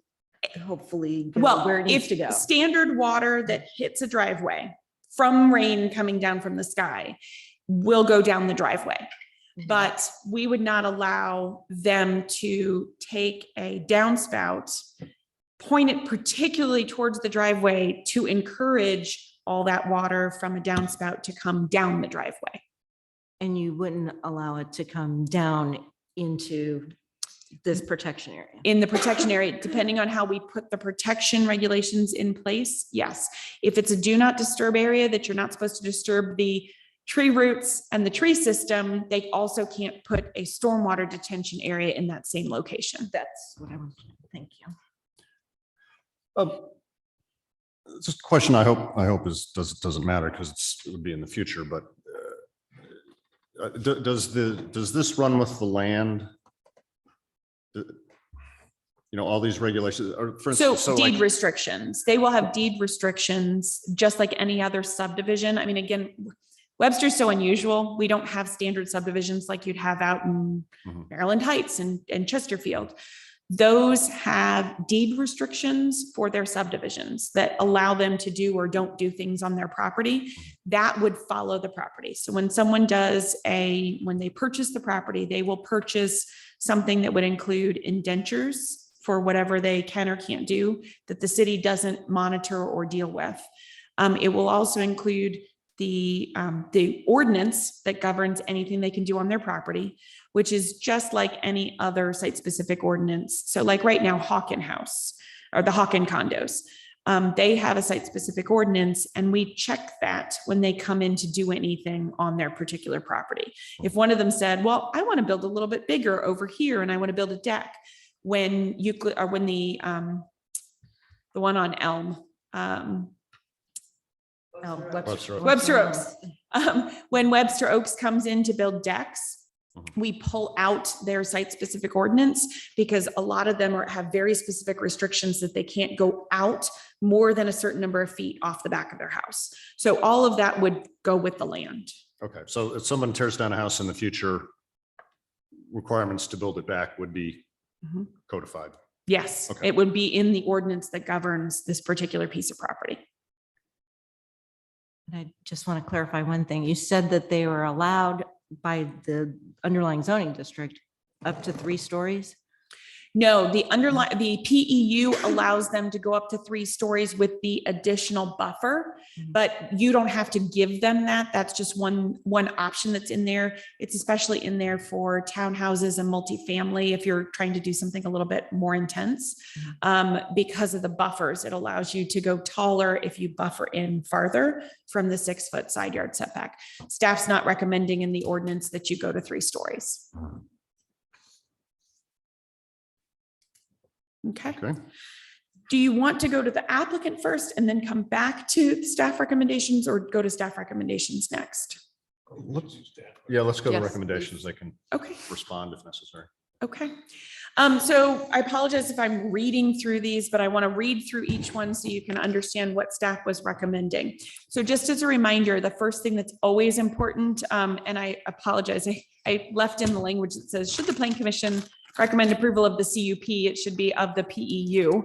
hopefully go Well, where it needs to go. if standard water that hits a driveway from rain coming down from the sky will go down the driveway. But we would not allow them to take a downspout, point it particularly towards the driveway to encourage all that water from a downspout to come down the driveway. And you wouldn't allow it to come down into this protection area? In the protection area, depending on how we put the protection regulations in place, yes. If it's a do not disturb area that you're not supposed to disturb the tree roots and the tree system, they also can't put a stormwater detention area in that same location. That's what I was, thank you. Just a question I hope doesn't matter because it would be in the future, but does this run with the land? All these regulations, or for instance, So deed restrictions, they will have deed restrictions, just like any other subdivision. I mean, again, Webster's so unusual. We don't have standard subdivisions like you'd have out in Maryland Heights and Chesterfield. Those have deed restrictions for their subdivisions that allow them to do or don't do things on their property. That would follow the property. So when someone when they purchase the property, they will purchase something that would include indentures for whatever they can or can't do that the city doesn't monitor or deal with. It will also include the ordinance that governs anything they can do on their property, which is just like any other site-specific ordinance. So like right now, Hawken House or the Hawken condos. They have a site-specific ordinance, and we check that when they come in to do anything on their particular property. If one of them said, well, I want to build a little bit bigger over here and I want to build a deck, when Euclid, or when the one on Elm, Webster Oaks. When Webster Oaks comes in to build decks, we pull out their site-specific ordinance because a lot of them have very specific restrictions that they can't go out more than a certain number of feet off the back of their house. So all of that would go with the land. Okay, so if someone tears down a house in the future, requirements to build it back would be codified. Yes, Okay. it would be in the ordinance that governs this particular piece of property. And I just want to clarify one thing. You said that they were allowed by the underlying zoning district up to 3 stories? No, the PEU allows them to go up to 3 stories with the additional buffer, but you don't have to give them that. That's just one option that's in there. It's especially in there for townhouses and multifamily if you're trying to do something a little bit more intense. Because of the buffers, it allows you to go taller if you buffer in farther from the 6-foot side yard setback. Staff's not recommending in the ordinance that you go to 3 stories. Okay. Do you want to go to the applicant first and then come back to the staff recommendations, or go to staff recommendations next? Yeah, let's go to Yes, recommendations. They can Okay. respond if necessary. Okay. So I apologize if I'm reading through these, but I want to read through each one so you can understand what staff was recommending. So just as a reminder, the first thing that's always important, and I apologize, I left in the language that says, should the Plan Commission recommend approval of the CUP, it should be of the PEU.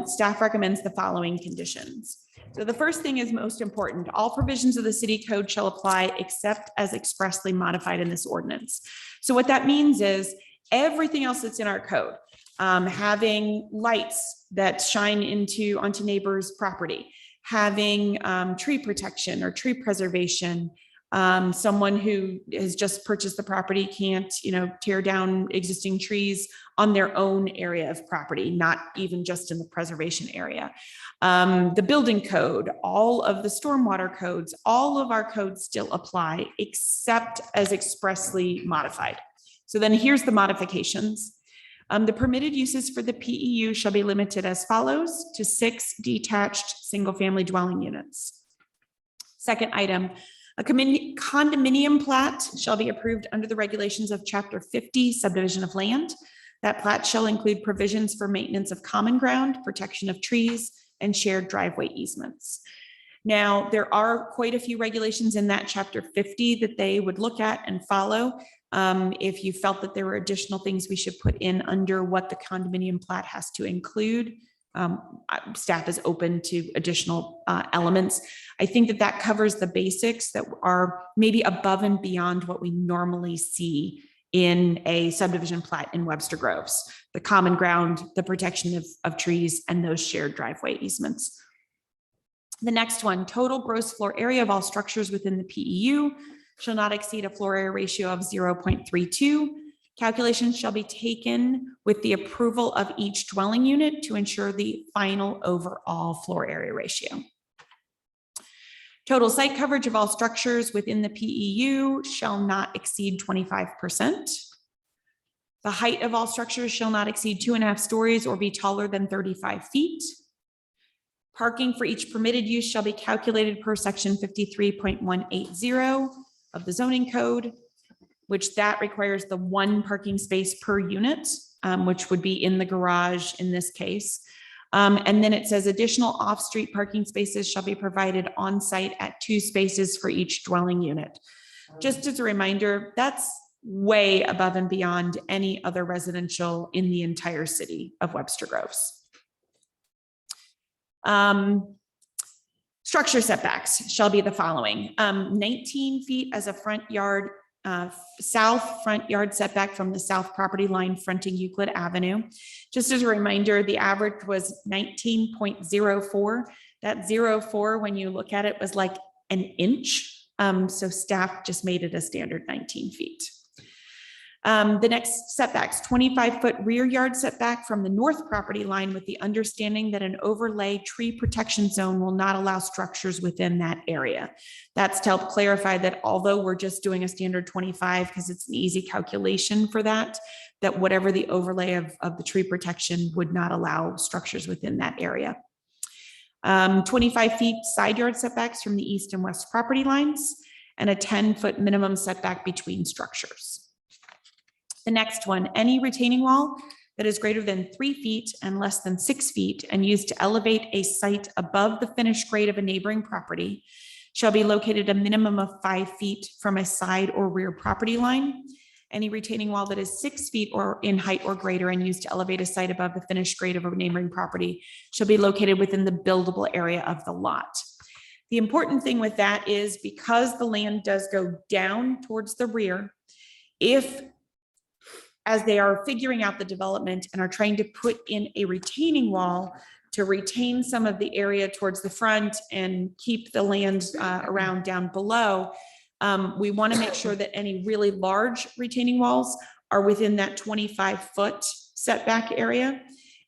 Staff recommends the following conditions. So the first thing is most important. All provisions of the city code shall apply except as expressly modified in this ordinance. So what that means is everything else that's in our code, having lights that shine onto neighbors' property, having tree protection or tree preservation. Someone who has just purchased the property can't, tear down existing trees on their own area of property, not even just in the preservation area. The building code, all of the stormwater codes, all of our codes still apply except as expressly modified. So then here's the modifications. The permitted uses for the PEU shall be limited as follows to 6 detached single-family dwelling units. Second item, a condominium plat shall be approved under the regulations of Chapter 50 subdivision of land. That plat shall include provisions for maintenance of common ground, protection of trees, and shared driveway easements. Now, there are quite a few regulations in that Chapter 50 that they would look at and follow. If you felt that there were additional things we should put in under what the condominium plat has to include, staff is open to additional elements. I think that covers the basics that are maybe above and beyond what we normally see in a subdivision plat in Webster Groves, the common ground, the protection of trees, and those shared driveway easements. The next one, total gross floor area of all structures within the PEU shall not exceed a floor area ratio of 0.32. Calculations shall be taken with the approval of each dwelling unit to ensure the final overall floor area ratio. Total site coverage of all structures within the PEU shall not exceed 25%. The height of all structures shall not exceed 2.5 stories or be taller than 35 feet. Parking for each permitted use shall be calculated per section 53.180 of the zoning code, which that requires the 1 parking space per unit, which would be in the garage in this case. And then it says additional off-street parking spaces shall be provided on site at 2 spaces for each dwelling unit. Just as a reminder, that's way above and beyond any other residential in the entire city of Webster Groves. Structure setbacks shall be the following: 19 feet as a front yard, south front yard setback from the south property line fronting Euclid Avenue. Just as a reminder, the average was 19.04. That 0.4, when you look at it, was like an inch. So staff just made it a standard 19 feet. The next setbacks, 25-foot rear yard setback from the north property line with the understanding that an overlay tree protection zone will not allow structures within that area. That's to help clarify that although we're just doing a standard 25 because it's an easy calculation for that, that whatever the overlay of the tree protection would not allow structures within that area. 25 feet side yard setbacks from the east and west property lines, and a 10-foot minimum setback between structures. The next one, any retaining wall that is greater than 3 feet and less than 6 feet and used to elevate a site above the finished grade of a neighboring property shall be located a minimum of 5 feet from a side or rear property line. Any retaining wall that is 6 feet or in height or greater and used to elevate a site above the finished grade of a neighboring property shall be located within the buildable area of the lot. The important thing with that is because the land does go down towards the rear, if as they are figuring out the development and are trying to put in a retaining wall to retain some of the area towards the front and keep the land around down below, we want to make sure that any really large retaining walls are within that 25-foot setback area.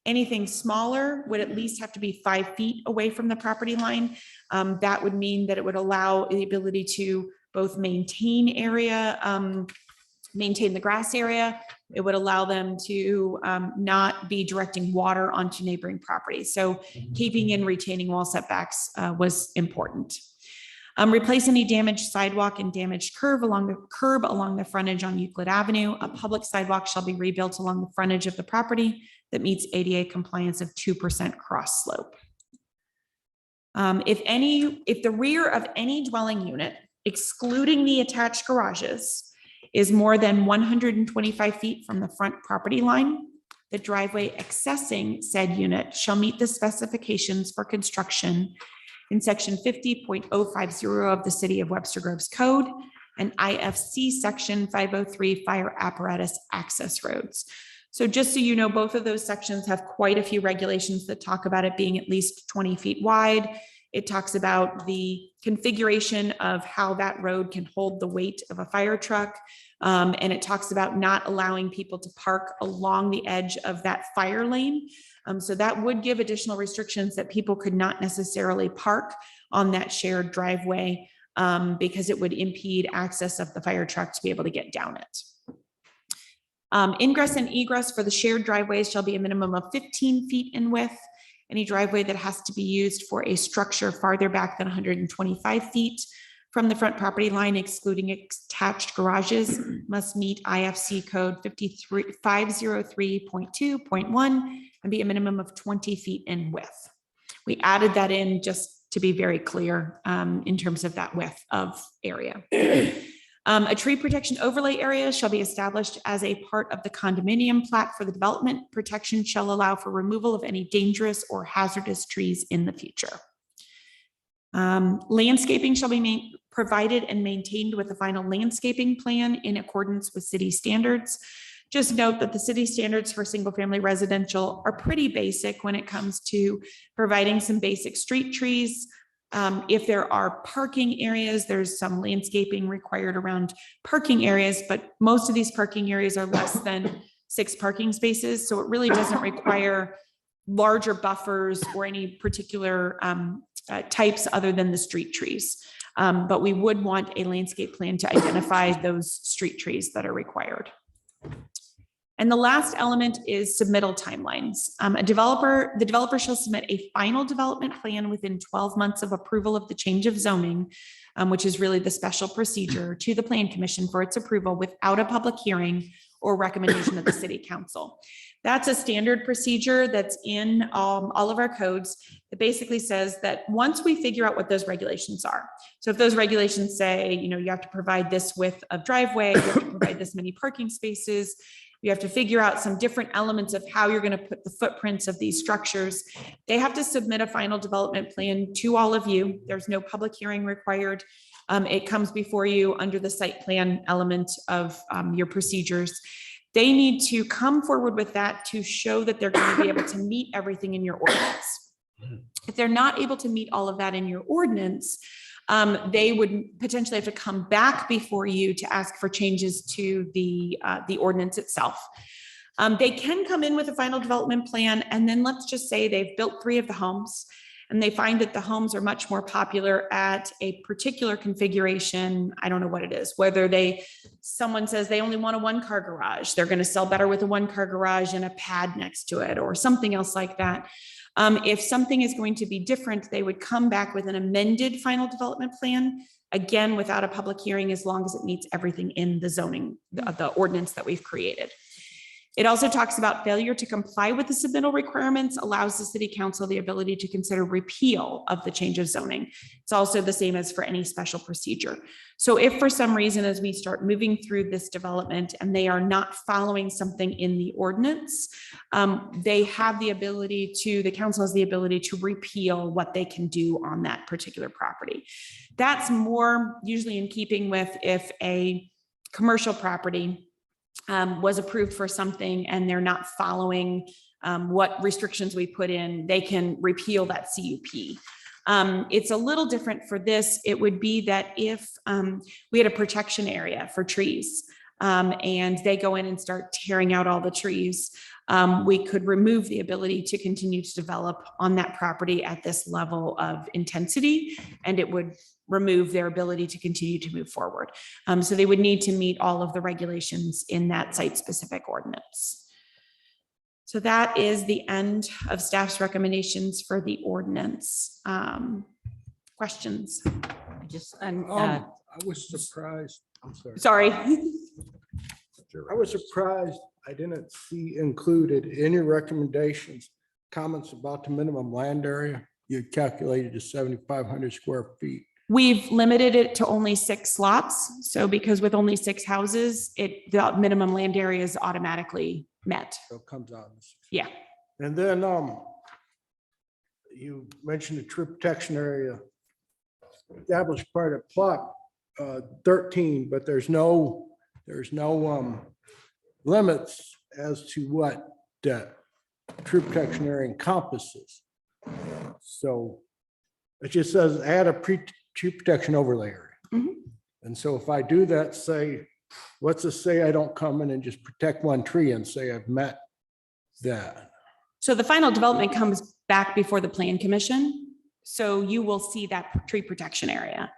Anything smaller would at least have to be 5 feet away from the property line. That would mean that it would allow the ability to both maintain area, maintain the grass area. It would allow them to not be directing water onto neighboring properties. So keeping in retaining wall setbacks was important. Replace any damaged sidewalk and damaged curb along the frontage on Euclid Avenue. A public sidewalk shall be rebuilt along the frontage of the property that meets ADA compliance of 2% cross slope. If the rear of any dwelling unit, excluding the attached garages, is more than 125 feet from the front property line, the driveway accessing said unit shall meet the specifications for construction in section 50.050 of the City of Webster Groves Code and IFC section 503 fire apparatus access roads. So just so you know, both of those sections have quite a few regulations that talk about it being at least 20 feet wide. It talks about the configuration of how that road can hold the weight of a fire truck. And it talks about not allowing people to park along the edge of that fire lane. So that would give additional restrictions that people could not necessarily park on that shared driveway because it would impede access of the fire truck to be able to get down it. Ingress and egress for the shared driveways shall be a minimum of 15 feet in width. Any driveway that has to be used for a structure farther back than 125 feet from the front property line, excluding attached garages, must meet IFC code 503.2.1 and be a minimum of 20 feet in width. We added that in just to be very clear in terms of that width of area. A tree protection overlay area shall be established as a part of the condominium plat for the development. Protection shall allow for removal of any dangerous or hazardous trees in the future. Landscaping shall be provided and maintained with the final landscaping plan in accordance with city standards. Just note that the city standards for single-family residential are pretty basic when it comes to providing some basic street trees. If there are parking areas, there's some landscaping required around parking areas, but most of these parking areas are less than 6 parking spaces. So it really doesn't require larger buffers or any particular types other than the street trees. But we would want a landscape plan to identify those street trees that are required. And the last element is submittal timelines. The developer shall submit a final development plan within 12 months of approval of the change of zoning, which is really the special procedure, to the Plan Commission for its approval without a public hearing or recommendation of the City Council. That's a standard procedure that's in all of our codes that basically says that once we figure out what those regulations are. So if those regulations say, you have to provide this width of driveway, you have to provide this many parking spaces, you have to figure out some different elements of how you're going to put the footprints of these structures. They have to submit a final development plan to all of you. There's no public hearing required. It comes before you under the site plan element of your procedures. They need to come forward with that to show that they're going to be able to meet everything in your ordinance. If they're not able to meet all of that in your ordinance, they would potentially have to come back before you to ask for changes to the ordinance itself. They can come in with a final development plan, and then let's just say they've built 3 of the homes and they find that the homes are much more popular at a particular configuration. I don't know what it is, whether someone says they only want a 1-car garage. They're going to sell better with a 1-car garage and a pad next to it or something else like that. If something is going to be different, they would come back with an amended final development plan, again, without a public hearing, as long as it meets everything in the zoning, the ordinance that we've created. It also talks about failure to comply with the submittal requirements allows the city council the ability to consider repeal of the change of zoning. It's also the same as for any special procedure. So if for some reason, as we start moving through this development and they are not following something in the ordinance, they have the ability to, the council has the ability to repeal what they can do on that particular property. That's more usually in keeping with if a commercial property was approved for something and they're not following what restrictions we put in, they can repeal that CUP. It's a little different for this. It would be that if we had a protection area for trees and they go in and start tearing out all the trees, we could remove the ability to continue to develop on that property at this level of intensity, and it would remove their ability to continue to move forward. So they would need to meet all of the regulations in that site-specific ordinance. So that is the end of staff's recommendations for the ordinance. Questions? I was surprised. I'm sorry. Sorry. I was surprised I didn't see included any recommendations, comments about the minimum land area. You had calculated to 7,500 square feet. We've limited it to only 6 lots. So because with only 6 houses, the minimum land area is automatically met. So it comes out. Yeah. And then you mentioned the tree protection area established part of plot 13, but there's no limits as to what that tree protection area encompasses. So it just says add a tree protection overlay area. Mhm. And so if I do that, say, let's just say I don't come in and just protect one tree and say I've met that. So the final development comes back before the plan commission. So you will see that tree protection area.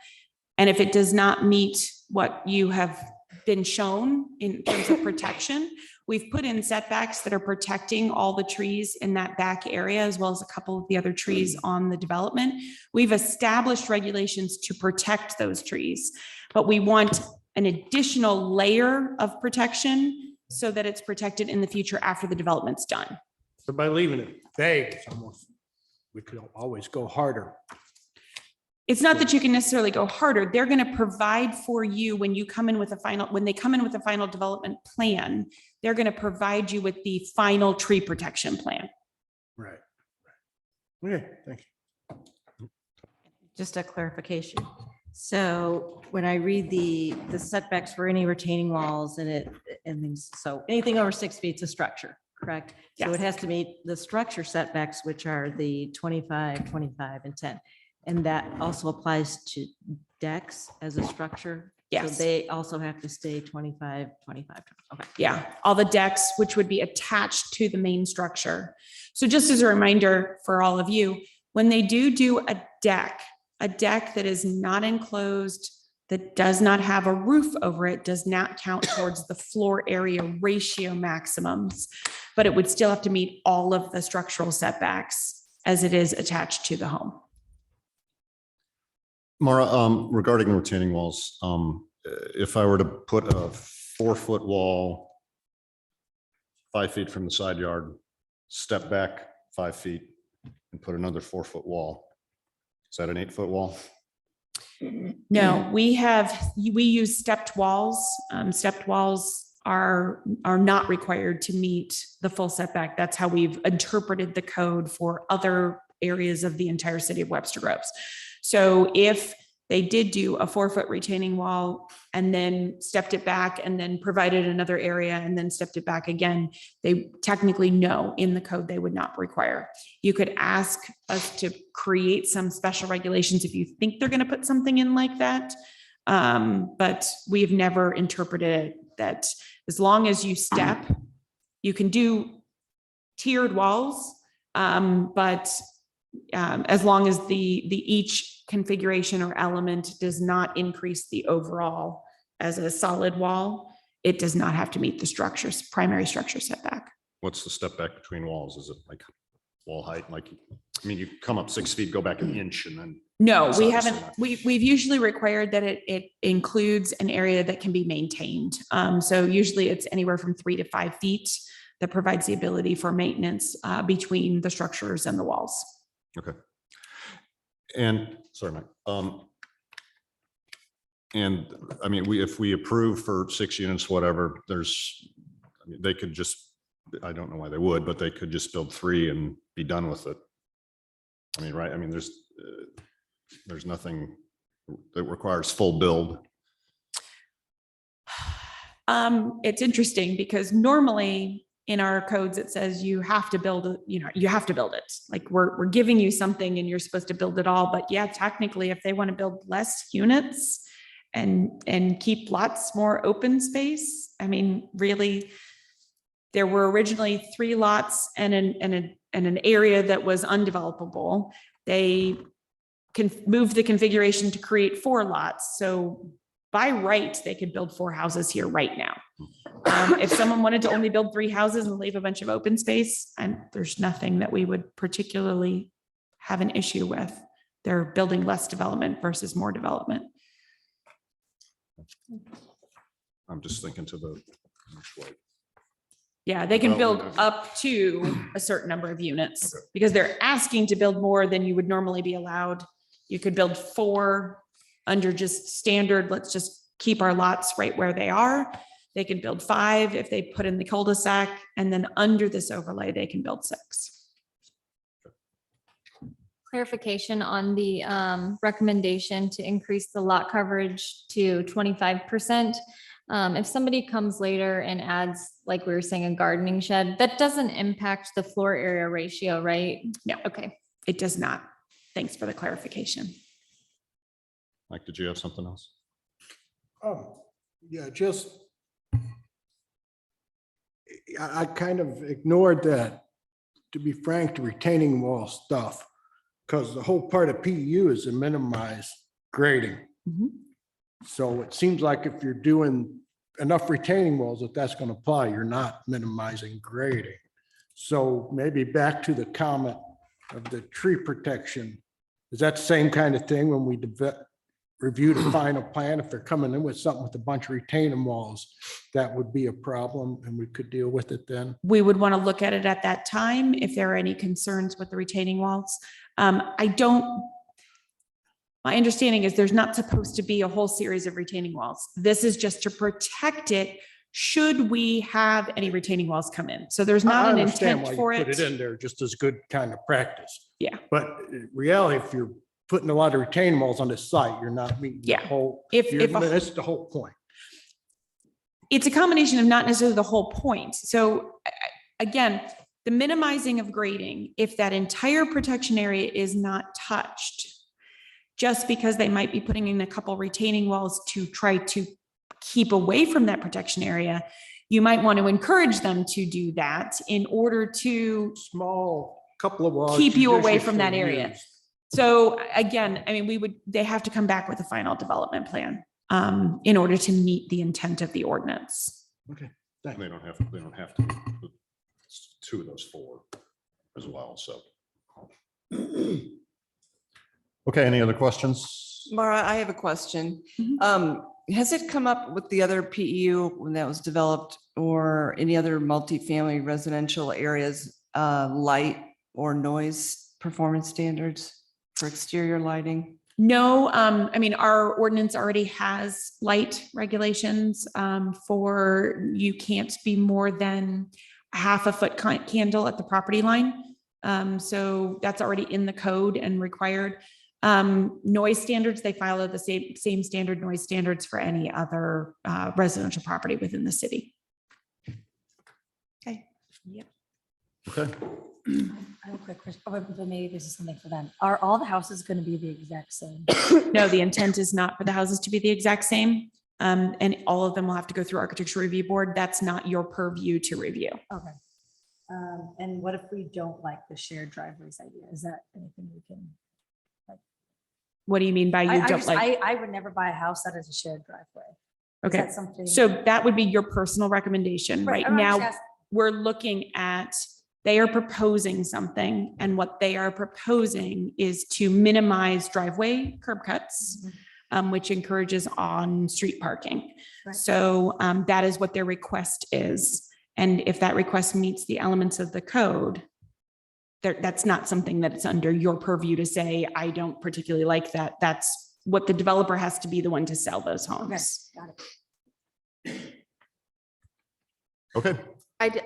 And if it does not meet what you have been shown in terms of protection, we've put in setbacks that are protecting all the trees in that back area, as well as a couple of the other trees on the development. We've established regulations to protect those trees, but we want an additional layer of protection so that it's protected in the future after the development's done. So by leaving it vague, it's almost, we could always go harder. It's not that you can necessarily go harder. They're going to provide for you when you come in with when they come in with a final development plan, they're going to provide you with the final tree protection plan. Right. Okay, thank you. Just a clarification. So when I read the setbacks for any retaining walls and things, so anything over 6 feet is a structure, correct? So Yes. it has to meet the structure setbacks, which are the 25, 25, and 10. And that also applies to decks as a structure? Yes. So they also have to stay 25, 25. Okay. Yeah, all the decks, which would be attached to the main structure. So just as a reminder for all of you, when they do a deck that is not enclosed, that does not have a roof over it, does not count towards the floor area ratio maximums, but it would still have to meet all of the structural setbacks as it is attached to the home. Mara, regarding retaining walls, if I were to put a 4-foot wall 5 feet from the side yard, step back 5 feet and put another 4-foot wall, is that an 8-foot wall? No, we use stepped walls. Stepped walls are not required to meet the full setback. That's how we've interpreted the code for other areas of the entire city of Webster Groves. So if they did do a 4-foot retaining wall and then stepped it back and then provided another area and then stepped it back again. They technically know in the code they would not require. You could ask us to create some special regulations if you think they're going to put something in like that. But we've never interpreted that as long as you step, you can do tiered walls, but as long as the each configuration or element does not increase the overall as a solid wall, it does not have to meet the structure's primary structure setback. What's the step back between walls? Is it like wall height? Like, I mean, you come up 6 feet, go back an inch and then. No, It's we obviously haven't. not. We've usually required that it includes an area that can be maintained. So usually it's anywhere from 3 to 5 feet that provides the ability for maintenance between the structures and the walls. Okay. And, sorry, Mike. And I mean, if we approve for 6 units, whatever, I mean, they could just, I don't know why they would, but they could just build 3 and be done with it. I mean, right? I mean, there's nothing that requires full build. It's interesting because normally in our codes, it says you have to build, you have to build it. Like we're giving you something and you're supposed to build it all. But yeah, technically, if they want to build less units and keep lots more open space, I mean, really, there were originally 3 lots and an area that was undevelopable. They can move the configuration to create 4 lots. So by right, they could build 4 houses here right now. If someone wanted to only build 3 houses and leave a bunch of open space, and there's nothing that we would particularly have an issue with. They're building less development versus more development. I'm just thinking to the next slide. Yeah, they can build Development. up to a certain number of units Okay. because they're asking to build more than you would normally be allowed. You could build 4 under just standard, let's just keep our lots right where they are. They can build 5 if they put in the cul-de-sac, and then under this overlay, they can build 6. Clarification on the recommendation to increase the lot coverage to 25%. If somebody comes later and adds, like we were saying, a gardening shed, that doesn't impact the floor area ratio, right? No. Okay. It does not. Thanks for the clarification. Mike, did you have something else? Yeah, just. I kind of ignored that, to be frank, the retaining wall stuff. Because the whole part of PU is to minimize grading. Mhm. So it seems like if you're doing enough retaining walls, if that's going to apply, you're not minimizing grading. So maybe back to the comment of the tree protection. Is that the same kind of thing when we review the final plan? If they're coming in with something with a bunch of retaining walls, that would be a problem and we could deal with it then? We would want to look at it at that time if there are any concerns with the retaining walls. My understanding is there's not supposed to be a whole series of retaining walls. This is just to protect it should we have any retaining walls come in. So there's not I an understand intent why you for put it. in there just as good kind of practice. Yeah. But in reality, if you're putting a lot of retaining walls on this site, you're not meeting the Yeah. whole, If that's the whole point. it's a combination of not necessarily the whole point. So again, the minimizing of grading, if that entire protection area is not touched, just because they might be putting in a couple retaining walls to try to keep away from that protection area, you might want to encourage them to do that in order to Small couple of walls. keep you away from that judiciously area. used. So again, I mean, they have to come back with a final development plan in order to meet the intent of the ordinance. Okay. They don't have to. It's 2 of those 4 as well, so. Okay, any other questions? Mara, I have a question. Mhm. Has it come up with the other PEU when that was developed or any other multifamily residential areas, light or noise performance standards for exterior lighting? No, I mean, our ordinance already has light regulations for you can't be more than a half a foot candle at the property line. So that's already in the code and required. Noise standards, they follow the same standard noise standards for any other residential property within the city. Okay. Yep. Okay. I have a quick question, but maybe this is something for them. Are all the houses going to be the exact same? No, the intent is not for the houses to be the exact same. And all of them will have to go through architecture review board. That's not your purview to review. Okay. And what if we don't like the shared driveways idea? Is that anything we can? What do you mean by you don't like? I would never buy a house that is a shared driveway. Is Okay, that something? so that would be your personal recommendation. Right I'm just now, asking. we're looking at, they are proposing something, and what they are proposing is to minimize driveway curb cuts, which encourages on-street parking. Right. So that is what their request is. And if that request meets the elements of the code, that's not something that's under your purview to say, I don't particularly like that. That's what the developer has to be the one to sell those Okay, homes. got it. Okay.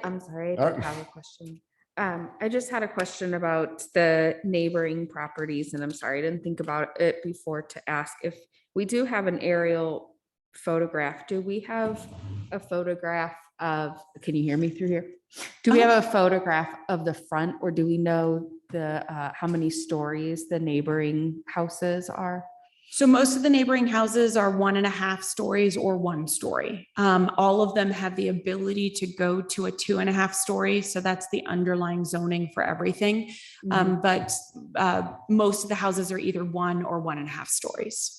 I'm sorry, I All did right. have a question. I just had a question about the neighboring properties, and I'm sorry, I didn't think about it before to ask if we do have an aerial photograph. Do we have a photograph of, can you hear me through here? Do we have a photograph of the front, or do we know the, how many stories the neighboring houses are? So most of the neighboring houses are 1.5 stories or 1 story. All of them have the ability to go to a 2.5 story. So that's the underlying zoning for everything. But most of the houses are either 1 or 1.5 stories.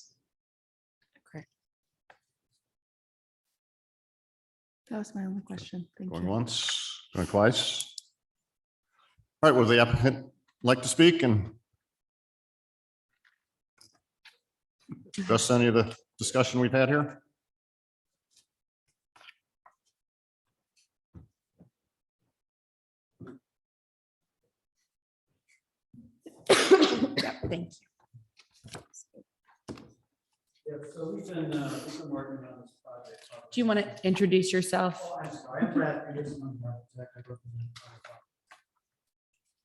That was my only question. Thank Going you. once, going twice. All right, would the applicant like to speak and address any of the discussion we've had here? Yeah, thank you. Yeah, so we've been working on this project. Do you want to introduce yourself? Oh, I'm sorry, I'm Brad Peterson, I'm the architect, I represent Sidewalk.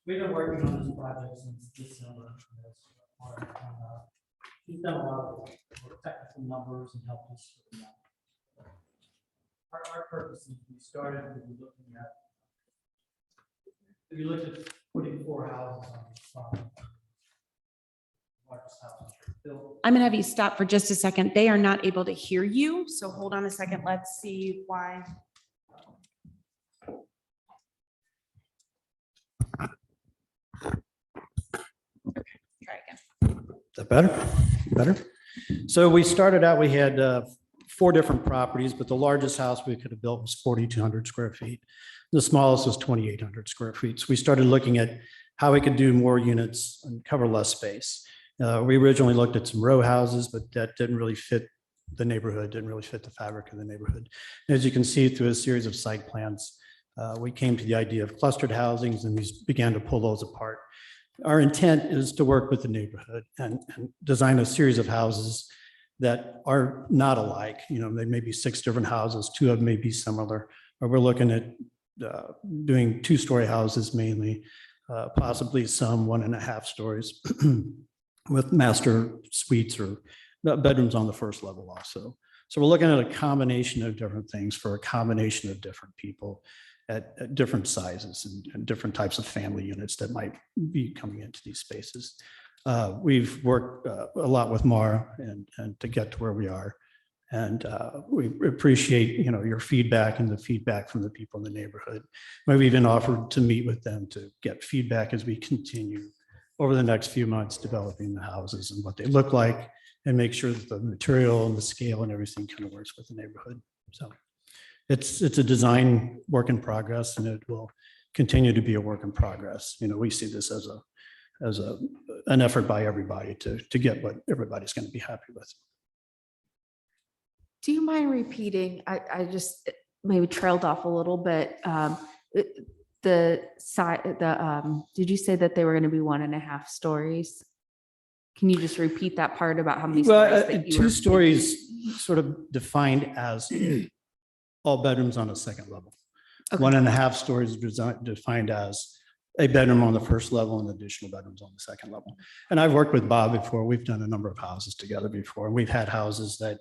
We've been working on this project since December. We've done a lot of technical numbers and helped us with that. Our purpose is we started with looking at, if you looked at putting 4 houses on this property. Largest house built. I'm going to have you stop for just a second. They are not able to hear you. So hold on a second. Let's see why. Okay, try again. Is that better? Better? So we started out, we had 4 different properties, but the largest house we could have built was 4,200 square feet. The smallest was 2,800 square feet. So we started looking at how we could do more units and cover less space. We originally looked at some row houses, but that didn't really fit the neighborhood, didn't really fit the fabric of the neighborhood. As you can see through a series of site plans, we came to the idea of clustered housings, and we began to pull those apart. Our intent is to work with the neighborhood and design a series of houses that are not alike. You know, they may be 6 different houses, 2 of them may be similar, or we're looking at doing 2-story houses mainly, possibly some 1.5 stories with master suites or bedrooms on the first level also. So we're looking at a combination of different things for a combination of different people at different sizes and different types of family units that might be coming into these spaces. We've worked a lot with Mara and to get to where we are. And we appreciate, you know, your feedback and the feedback from the people in the neighborhood. We've even offered to meet with them to get feedback as we continue over the next few months developing the houses and what they look like, and make sure that the material and the scale and everything kind of works with the neighborhood. So it's a design work in progress, and it will continue to be a work in progress. You know, we see this as an effort by everybody to get what everybody's going to be happy with. Do you mind repeating? I just maybe trailed off a little bit. The side, did you say that they were going to be 1.5 stories? Can you just repeat that part about how many? Well, stories that you 2 were- stories sort of defined as all bedrooms on a second level. Okay. 1.5 stories defined as a bedroom on the first level and additional bedrooms on the second level. And I've worked with Bob before. We've done a number of houses together before. We've had houses that,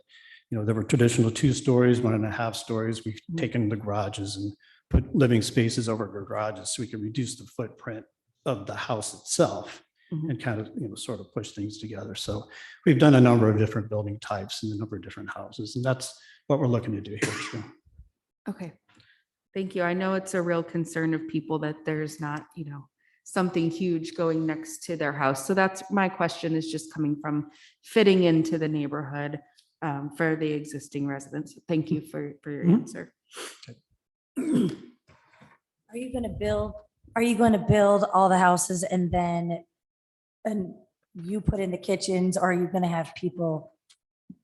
there were traditional 2 stories, 1.5 stories. We've taken the garages and put living spaces over the garages so we can reduce the footprint of the house itself and kind of, sort of push things together. So we've done a number of different building types and a number of different houses, and that's what we're looking to do here too. Okay. Thank you. I know it's a real concern of people that there's not, something huge going next to their house. So that's my question, is just coming from fitting into the neighborhood for the existing residents. Thank you for your answer. Are you going to build all the houses and then you put in the kitchens, or are you going to have people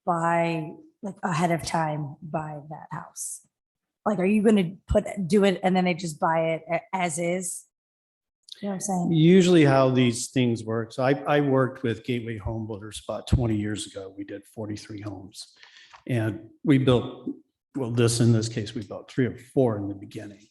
buy like ahead of time buy that house? Like, are you going to do it and then they just buy it as is? You know what I'm saying? Usually how these things work. So I worked with Gateway Home Builders about 20 years ago. We did 43 homes. And we built, in this case, we built 3 or 4 in the beginning.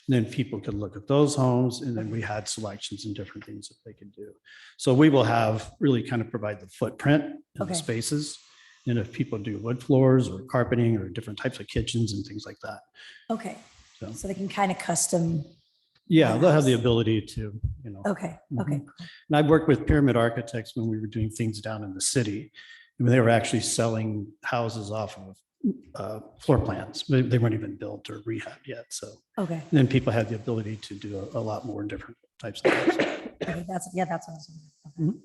And then people could look at those homes, and then we had selections and different things that they could do. So we will have really kind of provide the footprint and the spaces. And if people do wood floors or carpeting or different types of kitchens and things like that. Okay. So- So they can kind of custom. Yeah, they'll have the ability to, Okay. Okay. And I've worked with Pyramid Architects when we were doing things down in the city. I mean, they were actually selling houses off of floor plans. They weren't even built or rehabbed yet. So Okay. and then people had the ability to do a lot more different types of things. Okay. That's what I was wondering.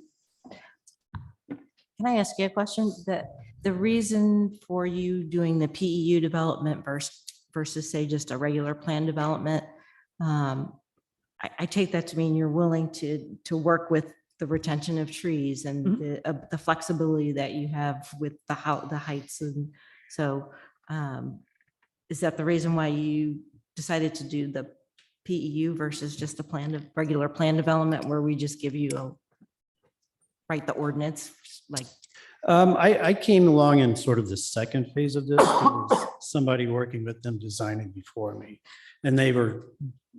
Can I ask you a question? The reason for you doing the PEU development versus say just a regular plan development, I take that to mean you're willing to work with the retention of trees and the flexibility that you have with the heights. And so is that the reason why you decided to do the PEU versus just a regular plan development where we just give you write the ordinance like? I came along in sort of the second phase of this. There was somebody working with them designing before me. And they were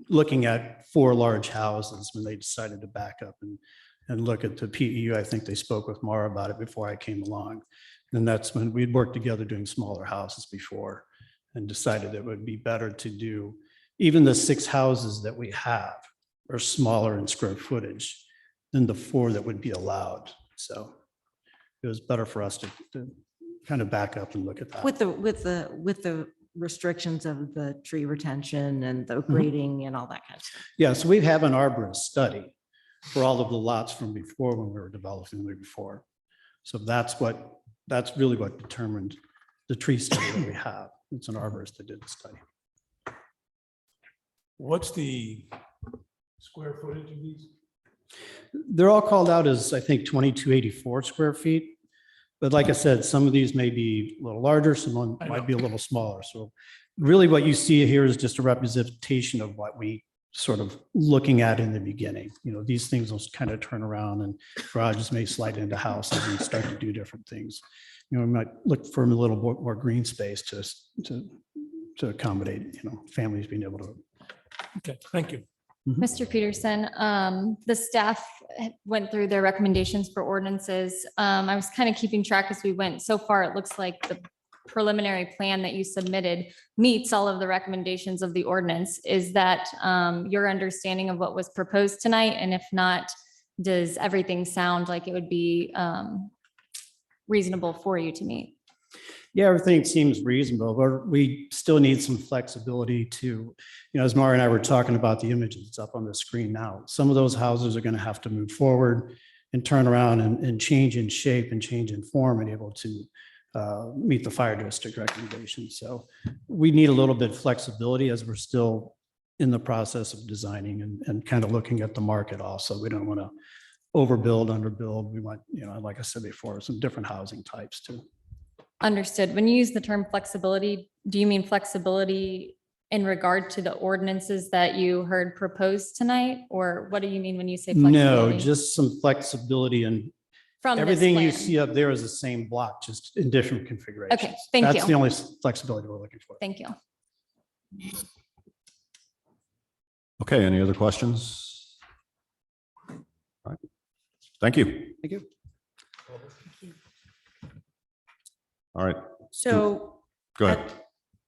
looking at 4 large houses when they decided to back up and look at the PEU. I think they spoke with Mara about it before I came along. And that's when we'd worked together doing smaller houses before and decided it would be better to do even the 6 houses that we have are smaller in square footage than the 4 that would be allowed. So it was better for us to kind of back up and look at that. With the restrictions of the tree retention and the grading and all that kind of stuff. Yeah, so we have an arborist study for all of the lots from before when we were developing them before. So that's really what determined the tree study that we have. It's an arborist that did the study. What's the square footage of these? They're all called out as, I think, 2284 square feet. But like I said, some of these may be a little larger, some might be a little smaller. So really what you see here is just a representation of what we sort of looking at in the beginning. These things will kind of turn around and garages may slide into houses and start to do different things. We might look for a little more green space to accommodate, families being able to. Okay, thank you. Mr. Peterson, the staff went through their recommendations for ordinances. I was kind of keeping track as we went. So far, it looks like the preliminary plan that you submitted meets all of the recommendations of the ordinance. Is that your understanding of what was proposed tonight? And if not, does everything sound like it would be reasonable for you to meet? Yeah, everything seems reasonable, but we still need some flexibility to, as Mara and I were talking about the images, it's up on the screen now. Some of those houses are going to have to move forward and turn around and change in shape and change in form and able to meet the fire district recommendations. So we need a little bit of flexibility as we're still in the process of designing and kind of looking at the market also. We don't want to overbuild, underbuild. We want, like I said before, some different housing types too. Understood. When you use the term flexibility, do you mean flexibility in regard to the ordinances that you heard proposed tonight? Or what do you mean when you say flexibility? No, just some flexibility and From this everything you plan? see up there is the same block, just in different configurations. Okay, thank you. That's the only flexibility we're looking for. Thank you. Okay, any other questions? Thank you. Thank you. All right, So. go ahead.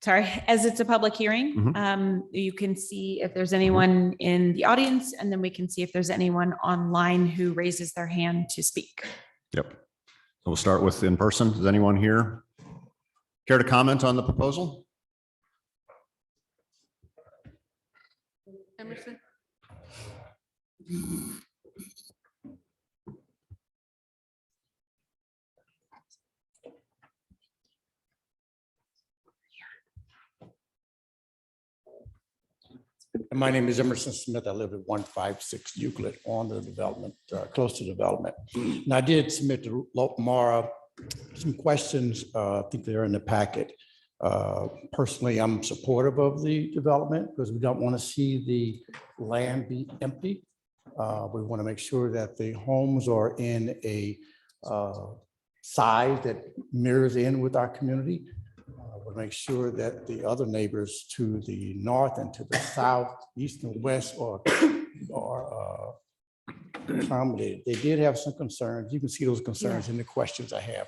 Sorry, as it's a public hearing, Mhm. you can see if there's anyone in the audience, and then we can see if there's anyone online who raises their hand to speak. Yep. So we'll start with in person. Is anyone here care to comment on the proposal? Emerson? My name is Emerson Smith. I live at 156 Euclid on the development, close to development. And I did submit to Mara some questions. I think they're in the packet. Personally, I'm supportive of the development because we don't want to see the land be empty. We want to make sure that the homes are in a size that mirrors in with our community. We'll make sure that the other neighbors to the north and to the south, east and west are accommodated. They did have some concerns. You can see those concerns in the questions I have.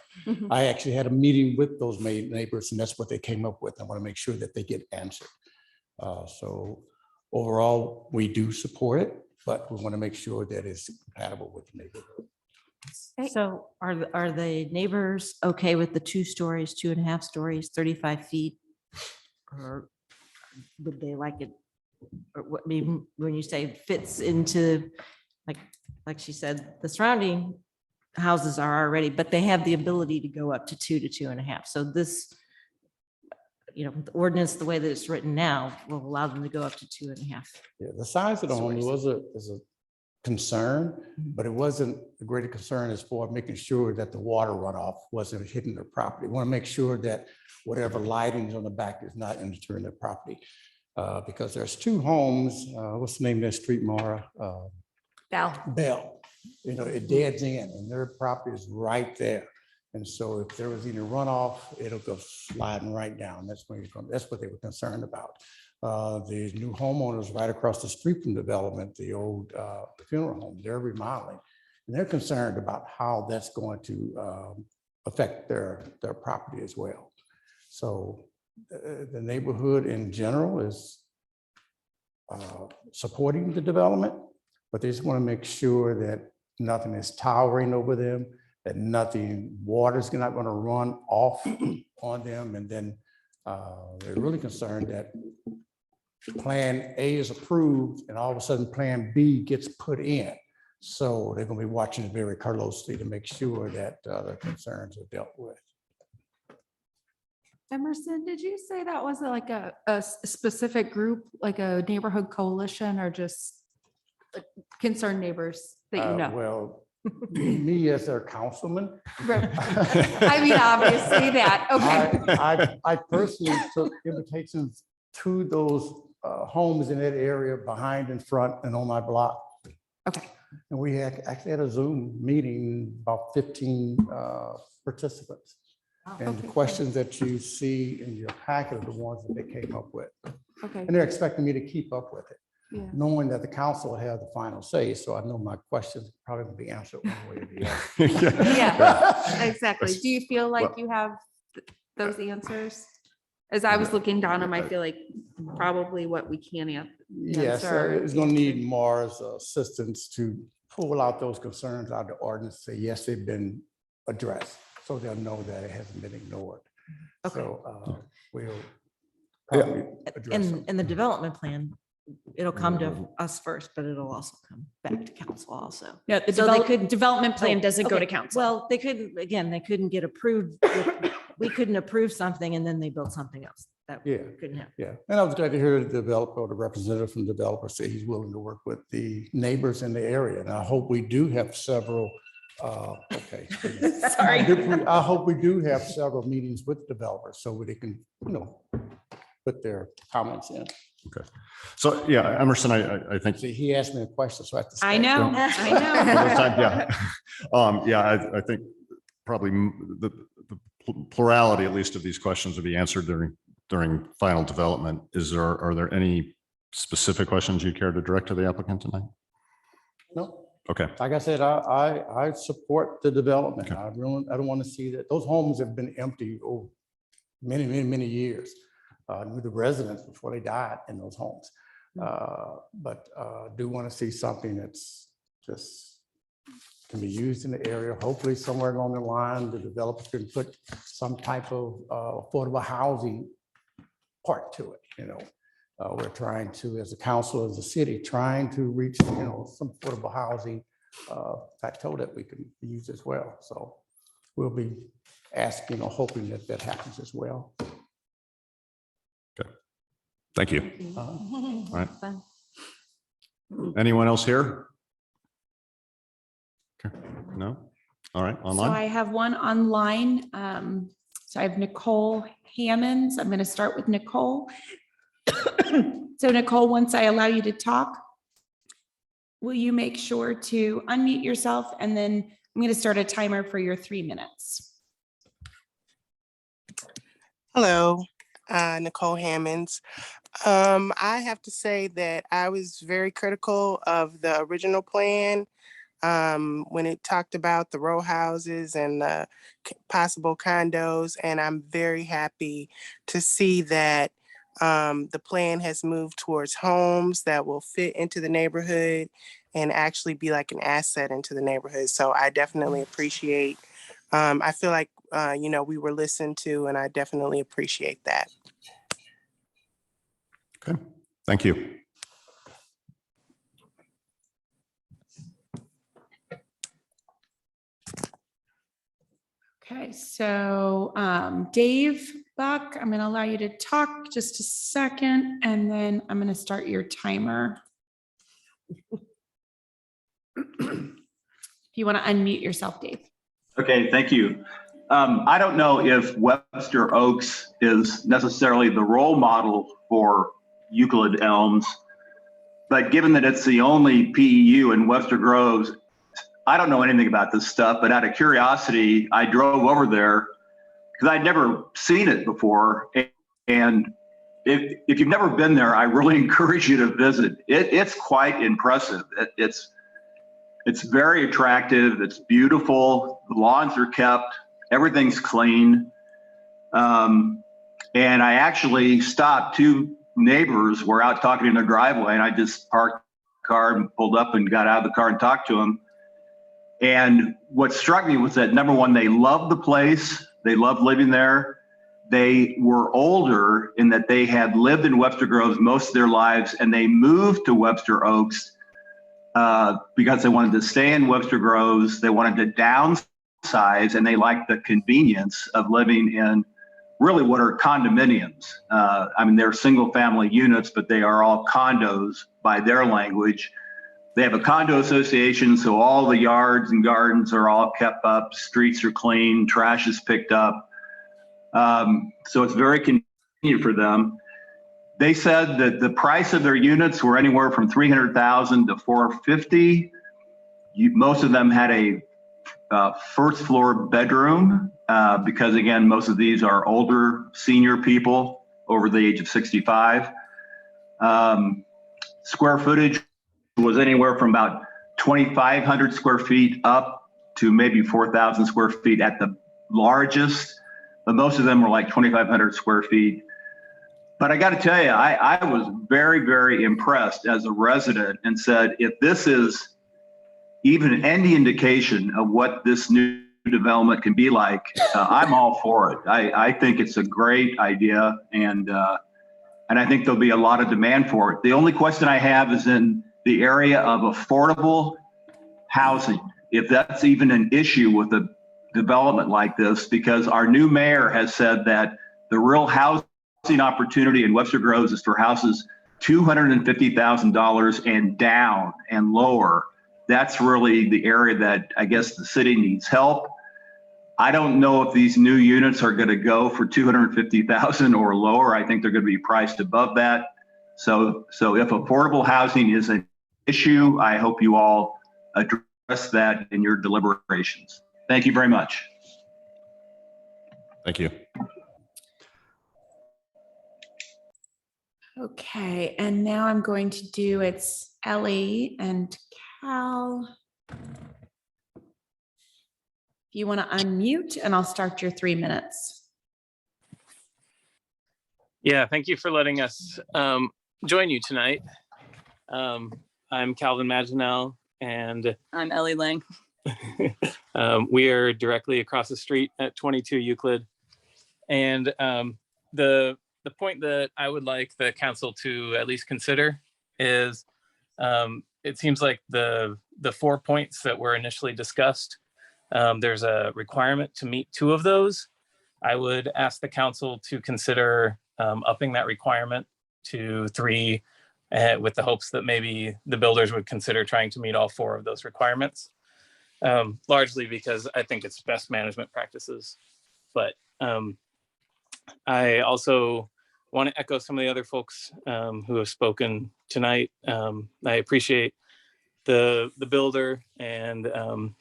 I actually had a meeting with those neighbors, and that's what they came up with. I want to make sure that they get answered. So overall, we do support it, but we want to make sure that it's compatible with the neighborhood. So are the neighbors okay with the 2 stories, 2.5 stories, 35 feet? Or would they like it? Or what, I mean, when you say fits into, like she said, the surrounding houses are already, but they have the ability to go up to 2 to 2.5. So this, the ordinance, the way that it's written now, will allow them to go up to 2.5. Yeah, the size of the home was a concern, but it wasn't a greater concern as for making sure that the water runoff wasn't hitting their property. We want to make sure that whatever lighting is on the back is not entering their property. Because there's 2 homes, what's the name of that street, Mara? Bell. It deads in and their property is right there. And so if there was any runoff, it'll go sliding right down. That's what they were concerned about. The new homeowners right across the street from development, the old funeral home, they're remodeling. And they're concerned about how that's going to affect their property as well. So the neighborhood in general is supporting the development, but they just want to make sure that nothing is towering over them, that water's not going to run off on them. And then they're really concerned that Plan A is approved and all of a sudden Plan B gets put in. So they're going to be watching it very closely to make sure that their concerns are dealt with. Emerson, did you say that was like a specific group, like a neighborhood coalition, or just concerned neighbors that you know? Well, me as their councilman. I mean, obviously that, okay. I personally took invitations to those homes in that area behind and front and on my block. Okay. And we actually had a Zoom meeting, about 15 participants. And the questions that you see in your packet are the ones that they came up with. Okay. And they're expecting me to keep up with it, Yeah. knowing that the council will have the final say. So I know my questions probably will be answered one way or the other. Yeah, exactly. Do you feel like you have those answers? As I was looking down them, I feel like probably what we can answer. Yes, it's going to need Mara's assistance to pull out those concerns out of the ordinance, say, yes, they've been addressed, so they'll know that it hasn't been ignored. Okay. So we'll probably address them. And the development plan, it'll come to us first, but it'll also come back to council also. Yeah, the So they couldn't- development plan doesn't go to Okay, council. Well, they couldn't get approved. We couldn't approve something and then they built something else. That Yeah. couldn't happen. Yeah, and I was glad to hear the developer or the representative from the developer say he's willing to work with the neighbors in the area. And I hope we do have several, okay. Sorry. I hope we do have several meetings with developers so they can, put their comments in. Okay. So, yeah, Emerson, I think. See, he asked me a question, so I have to. I know, Yeah, I think probably the plurality, at least, of these questions will be answered during final development. Are there any specific questions you care to direct to the applicant tonight? No. Okay, Like I said, I support the development. I don't want to see that. Those homes have been empty over many years. Knew the residents before they died in those homes. But do want to see something that's just can be used in the area. Hopefully somewhere along the line, the developer can put some type of affordable housing part to it, you know. We're trying to, as a council, as a city, trying to reach, you know, some affordable housing plateau that we can use as well. So we'll be asking or hoping that that happens as well. thank you. All right. Anyone else here? Okay, no? All right, So online? I have one online. So I have Nicole Hammonds. I'm going to start with Nicole. So Nicole, once I allow you to talk, will you make sure to unmute yourself? And then I'm going to start a timer for your 3 minutes. Hello, Nicole Hammonds. I have to say that I was very critical of the original plan when it talked about the row houses and the possible condos, and I'm very happy to see that the plan has moved towards homes that will fit into the neighborhood and actually be like an asset into the neighborhood. So I definitely appreciate, I feel like, you know, we were listened to, and I definitely appreciate that. Okay, thank you. Okay, so Dave Buck, I'm going to allow you to talk just a second, and then I'm going to start your timer. If you want to unmute yourself, Dave. Okay, thank you. I don't know if Webster Oaks is necessarily the role model for Euclid Elms, but given that it's the only PEU in Webster Groves, I don't know anything about this stuff, but out of curiosity, I drove over there because I'd never seen it before. And if you've never been there, I really encourage you to visit. It's quite impressive. It's very attractive. It's beautiful. The lawns are kept. Everything's clean. And I actually stopped. Two neighbors were out talking in their driveway, and I just parked the car and pulled up and got out of the car and talked to them. And what struck me was that, number one, they loved the place. They loved living there. They were older in that they had lived in Webster Groves most of their lives, and they moved to Webster Oaks because they wanted to stay in Webster Groves. They wanted to downsize, and they liked the convenience of living in really what are condominiums. I mean, they're single family units, but they are all condos by their language. They have a condo association, so all the yards and gardens are all kept up, streets are clean, trash is picked up. So it's very convenient for them. They said that the price of their units were anywhere from $300,000 to $450,000. Most of them had a first floor bedroom because, again, most of these are older senior people over the age of 65. Square footage was anywhere from about 2,500 square feet up to maybe 4,000 square feet at the largest, but most of them were like 2,500 square feet. But I got to tell you, I was very, very impressed as a resident and said, if this is even any indication of what this new development can be like, I'm all for it. I think it's a great idea, and I think there'll be a lot of demand for it. The only question I have is in the area of affordable housing, if that's even an issue with a development like this, because our new mayor has said that the real housing opportunity in Webster Groves is for houses $250,000 and down and lower. That's really the area that I guess the city needs help. I don't know if these new units are going to go for $250,000 or lower. I think they're going to be priced above that. So if affordable housing is an issue, I hope you all address that in your deliberations. Thank you very much. Thank you. Okay, and now I'm going to do it's Ellie and Cal. If you want to unmute, and I'll start your 3 minutes. Yeah, thank you for letting us join you tonight. I'm Calvin Maginel, and I'm Ellie Lang. we are directly across the street at 22 Euclid. And the point that I would like the council to at least consider is it seems like the 4 points that were initially discussed, there's a requirement to meet 2 of those. I would ask the council to consider upping that requirement to 3 with the hopes that maybe the builders would consider trying to meet all 4 of those requirements. Largely because I think it's best management practices. But I also want to echo some of the other folks who have spoken tonight. I appreciate the builder and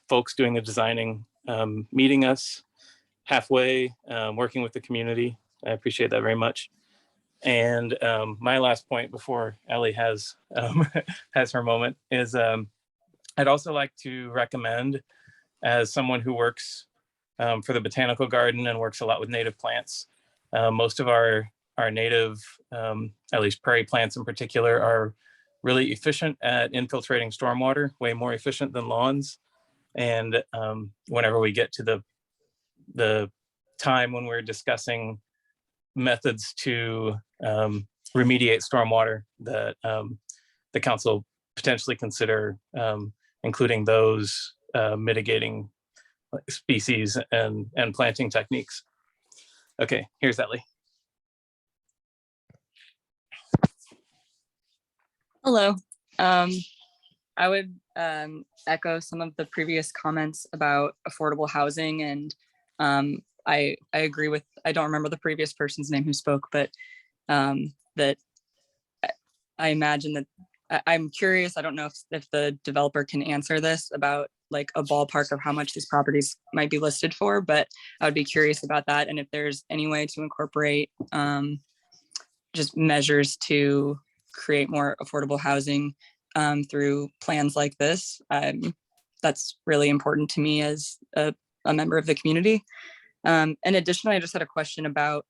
folks doing the designing, meeting us halfway, working with the community. I appreciate that very much. And my last point before Ellie has has her moment is I'd also like to recommend, as someone who works for the botanical garden and works a lot with native plants, most of our native, at least prairie plants in particular, are really efficient at infiltrating stormwater, way more efficient than lawns. And whenever we get to the time when we're discussing methods to remediate stormwater, that the council potentially consider including those mitigating species and planting techniques. Okay, here's Ellie. Hello. I would echo some of the previous comments about affordable housing, and I agree with, I don't remember the previous person's name who spoke, but that I imagine that I'm curious, I don't know if the developer can answer this about like a ballpark of how much these properties might be listed for, but I would be curious about that. And if there's any way to incorporate just measures to create more affordable housing through plans like this. That's really important to me as a member of the community. And additionally, I just had a question about,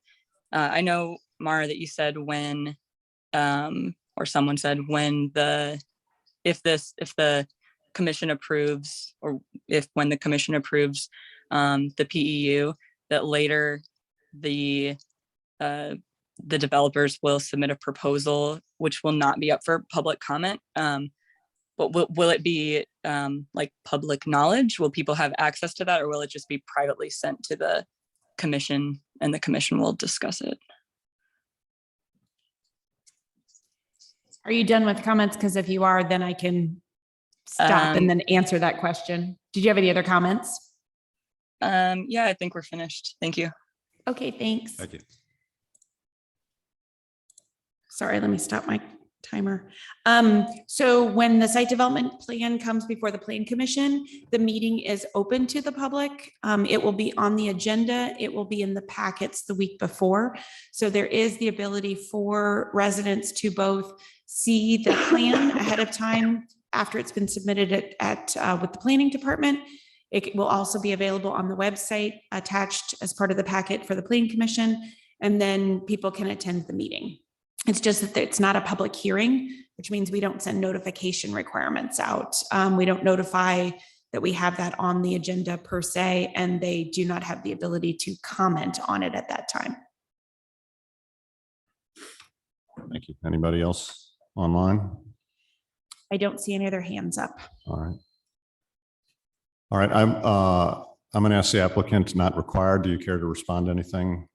I know, Mara, that you said when, or someone said when if the commission approves, or when the commission approves the PEU, that later the developers will submit a proposal which will not be up for public comment. But will it be like public knowledge? Will people have access to that, or will it just be privately sent to the commission and the commission will discuss it? Are you done with comments? Because if you are, then I can stop and then answer that question. Did you have any other comments? Yeah, I think we're finished. Thank you. Okay, thanks. Thank you. Sorry, let me stop my timer. So when the site development plan comes before the plan commission, the meeting is open to the public. It will be on the agenda. It will be in the packets the week before. So there is the ability for residents to both see the plan ahead of time after it's been submitted with the planning department. It will also be available on the website attached as part of the packet for the planning commission, and then people can attend the meeting. It's just that it's not a public hearing, which means we don't send notification requirements out. We don't notify that we have that on the agenda per se, and they do not have the ability to comment on it at that time. Thank you. Anybody else online? I don't see any other hands up. All right. All right. I'm going to ask the applicant, not required. Do you care to respond to anything?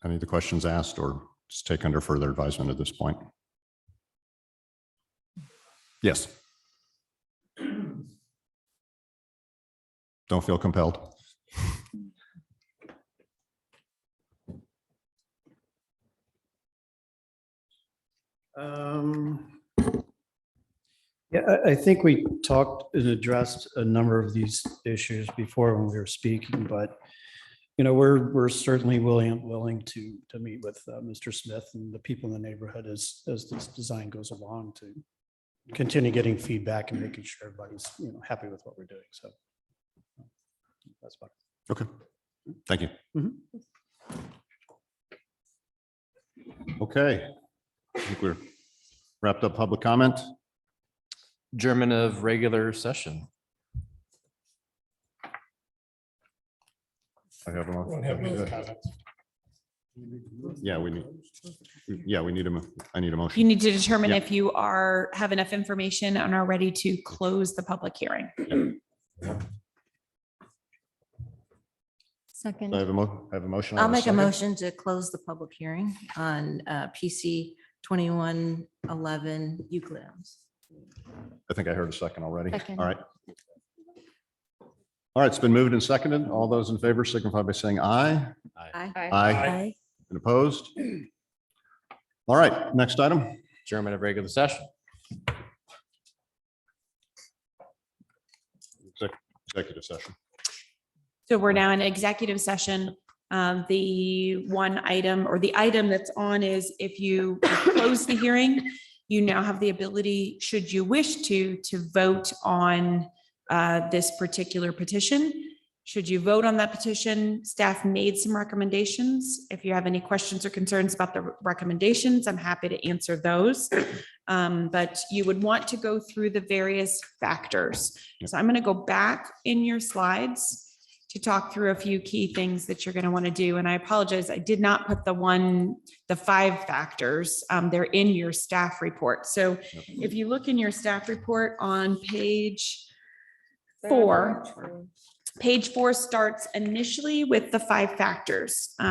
Any of the questions asked, or just take under further advisement at this point? Yes. Don't feel compelled. Yeah, I think we talked and addressed a number of these issues before when we were speaking, but you know, we're certainly willing to meet with Mr. Smith and the people in the neighborhood as this design goes along to continue getting feedback and making sure everybody's, happy with what we're doing. So that's about it. Okay, thank you. Okay, I think we're wrapped up public comment. Adjournment of regular session. I have a I don't motion. have any comments. Yeah, we need I need a You motion. need to determine Yeah. if you have enough information and are ready to close the public hearing. Second. I have a motion. I I'll have make a second. motion to close the public hearing on PC 2111 Euclid Elms. I think I heard a second already. Second. All right. All right, it's been moved and seconded. All those in favor signify by saying aye. Aye. Aye. And opposed? All right, next item. Adjournment of regular session. Executive session. So we're now in executive session. The one item or the item that's on is if you close the hearing, you now have the ability, should you wish to vote on this particular petition. Should you vote on that petition, staff made some recommendations. If you have any questions or concerns about the recommendations, I'm happy to answer those. But you would want to go through the various factors. So I'm going to go back in your slides to talk through a few key things that you're going to want to do. And I apologize, I did not put the 5 factors. They're in your staff report. So if you look in your staff report on page 4, page 4 starts initially with the 5 factors. You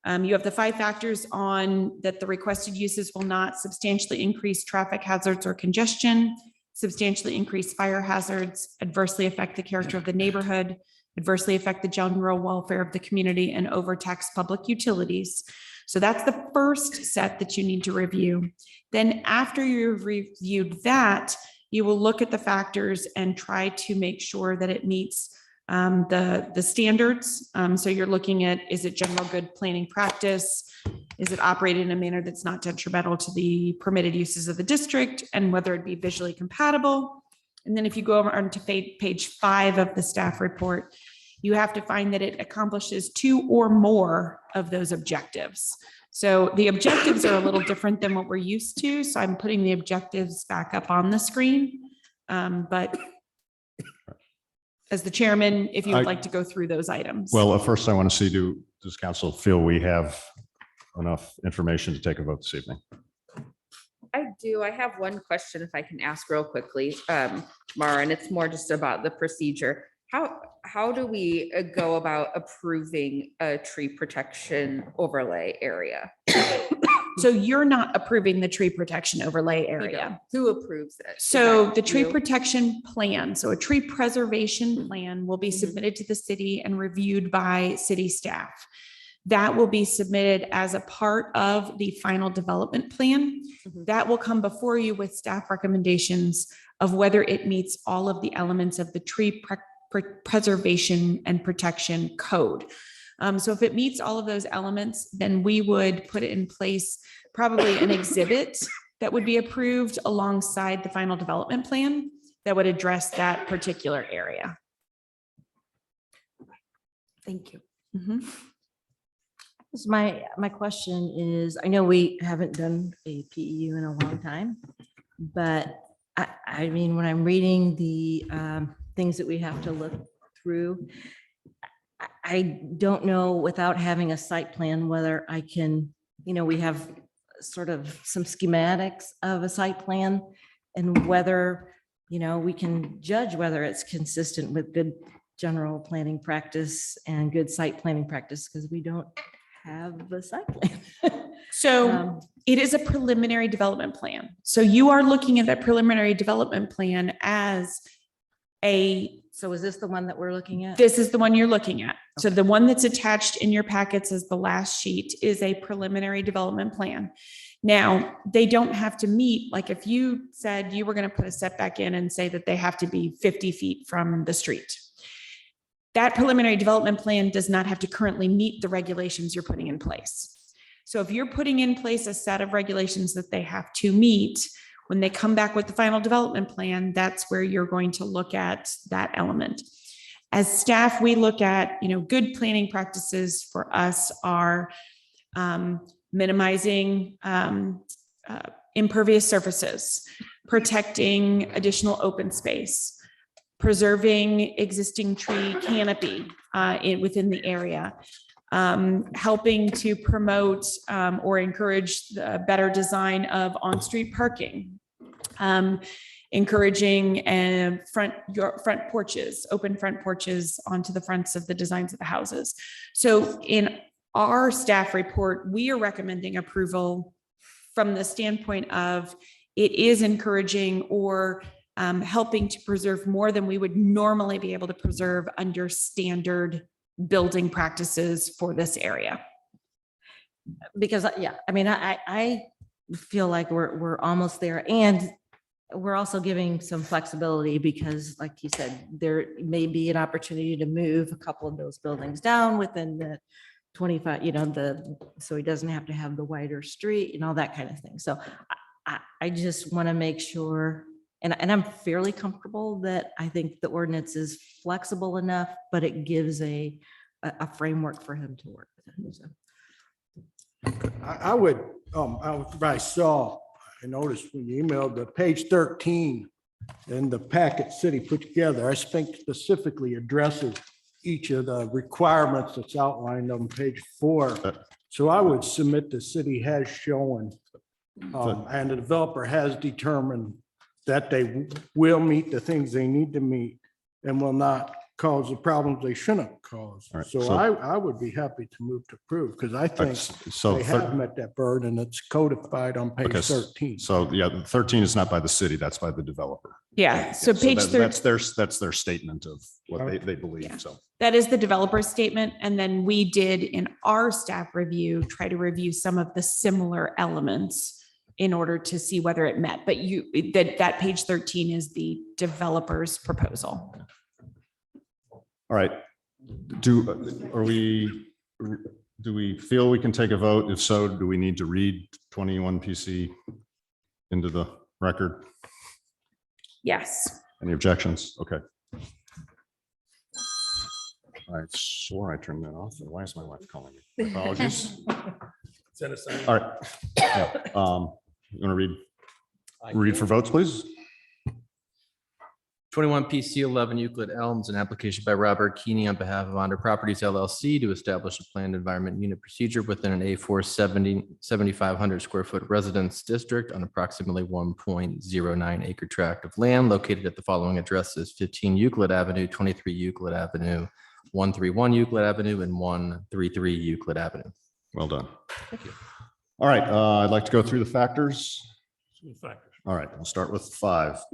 have the 5 factors on that the requested uses will not substantially increase traffic hazards or congestion, substantially increase fire hazards, adversely affect the character of the neighborhood, adversely affect the general welfare of the community, and overtax public utilities. So that's the first set that you need to review. Then after you've reviewed that, you will look at the factors and try to make sure that it meets the standards. So you're looking at, is it general good planning practice? Is it operated in a manner that's not detrimental to the permitted uses of the district, and whether it be visually compatible? And then if you go over onto page 5 of the staff report, you have to find that it accomplishes 2 or more of those objectives. So the objectives are a little different than what we're used to. So I'm putting the objectives back up on the screen. But as the chairman, if you would like to go through those items. Well, first I want to see, does council feel we have enough information to take a vote this evening? I do. I have one question if I can ask real quickly, Mara, and it's more just about the procedure. How do we go about approving a tree protection overlay area? So you're not approving the tree protection overlay area. Who approves it? Is So that the tree you? protection plan, so a tree preservation plan will be submitted to the city and reviewed by city staff. That will be submitted as a part of the final development plan. That will come before you with staff recommendations of whether it meets all of the elements of the tree preservation and protection code. So if it meets all of those elements, then we would put it in place, probably an exhibit that would be approved alongside the final development plan that would address that particular area. Thank you. Mhm. My question is, I know we haven't done a PEU in a long time, but I mean, when I'm reading the things that we have to look through, I don't know without having a site plan whether I can, we have sort of some schematics of a site plan and whether, we can judge whether it's consistent with good general planning practice and good site planning practice, because we don't have a site plan. So it is a preliminary development plan. So you are looking at that preliminary development plan as So is this the one that we're looking at? this is the one you're looking at. So the one that's attached in your packets as the last sheet is a preliminary development plan. Now, they don't have to meet, like if you said you were going to put a setback in and say that they have to be 50 feet from the street. That preliminary development plan does not have to currently meet the regulations you're putting in place. So if you're putting in place a set of regulations that they have to meet, When they come back with the final development plan, that's where you're going to look at that element. As staff, we look at, good planning practices for us are minimizing impervious surfaces, protecting additional open space, preserving existing tree canopy within the area, helping to promote or encourage the better design of on-street parking, encouraging front porches, open front porches onto the fronts of the designs of the houses. So in our staff report, we are recommending approval from the standpoint of it is encouraging or helping to preserve more than we would normally be able to preserve under standard building practices for this area. Because, I feel like we're almost there, and we're also giving some flexibility because, like you said, there may be an opportunity to move a couple of those buildings down within the 25, so he doesn't have to have the wider street and all that kind of thing. So I just want to make sure, and I'm fairly comfortable that I think the ordinance is flexible enough, but it gives a framework for him to work with. So. I would, I noticed when you emailed the page 13 in the packet city put together, I think specifically addresses each of the requirements that's outlined on page 4. So I would submit the city has shown and the developer has determined that they will meet the things they need to meet and will not cause the problems they shouldn't cause. All right, So so- I would be happy to move to approve because I think So they have met that burden. It's codified on page Okay, 13. So yeah, 13 is not by the city, that's by the developer. Yeah, so So page that- 13. that's their statement of what they believe, so. That is the developer's statement. And then we did in our staff review, try to review some of the similar elements in order to see whether it met. But that page 13 is the developer's proposal. All right. Do we feel we can take a vote? If so, do we need to read 21 PC into the record? Yes. Any objections? Okay. I swore I turned that off. And why is my wife calling me? My apologies. Set aside. All right. Yeah. You want to read for votes, please? 21 PC 11 Euclid Elms, an application by Robert Keaney on behalf of Underproperties LLC to establish a planned environment unit procedure within an A4 7,500 square foot residence district on approximately 1.09 acre tract of land located at the following addresses: 15 Euclid Avenue, 23 Euclid Avenue, 131 Euclid Avenue, and 133 Euclid Avenue. Well done. All right. I'd like to go through the factors. All right, we'll start with 5.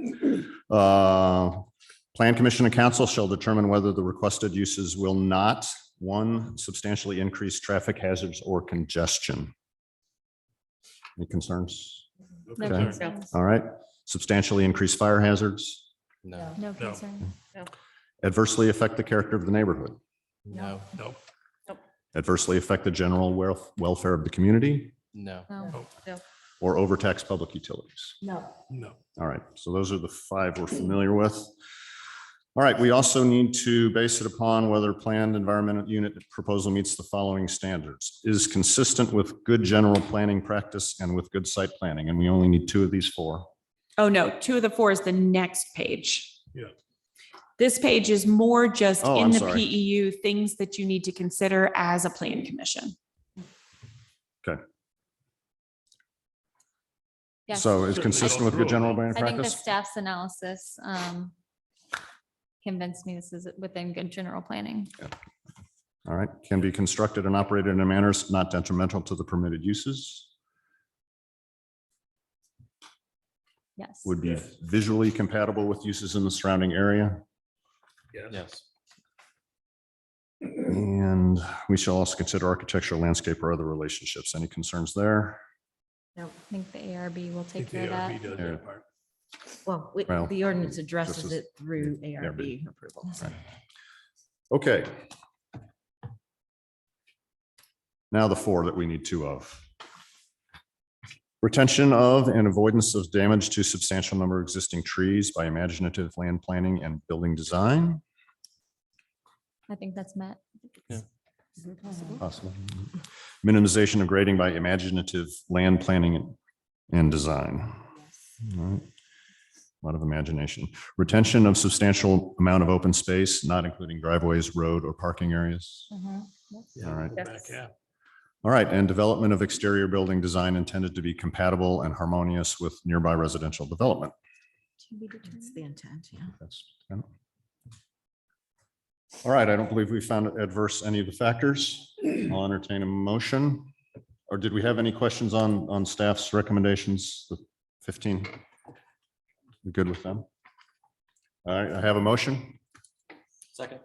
Plan Commission and Council shall determine whether the requested uses will not, 1, substantially increase traffic hazards or congestion. Any concerns? No Okay. concerns. All right, substantially increase fire hazards, No. No concern. adversely affect the character of the neighborhood, No. No. adversely affect the general welfare of the community, No. No. or overtax public utilities. No. No. All right, so those are the 5 we're familiar with. All right, we also need to base it upon whether planned environmental unit proposal meets the following standards, is consistent with good general planning practice and with good site planning, and we only need 2 of these 4. Oh, no, 2 of the 4 is the next page. Yeah. This page is more just Oh, in I'm the sorry. PEU, things that you need to consider as a plan commission. Okay, Yes. so it's consistent with good general planning I think the practice? staff's analysis convinced me this is within good general planning. All right, can be constructed and operated in a manner not detrimental to the permitted uses, Yes. would be visually compatible with uses in the surrounding area. Yes. And we shall also consider architectural, landscape, or other relationships. Any concerns there? No, I think the ARB will I think take care the of ARB that. does Yeah. that part. Well, Well, the ordinance this addresses is- it through ARB approval. so. Okay. Now the 4 that we need 2 of. Retention of and avoidance of damage to substantial number of existing trees by imaginative land planning and building design. I think that's met. Yeah. Possible. Minimization of grading by imaginative land planning and design. All right. A lot of imagination. Retention of substantial amount of open space, not including driveways, road, or parking areas. All right. Yeah. All right, and development of exterior building design intended to be compatible and harmonious with nearby residential development. That's the intent, yeah. That's all right. I don't believe we found adverse any of the factors. I'll entertain a motion. Or did we have any questions on staff's recommendations? The 15? We good with them? All right, I have a motion. Second.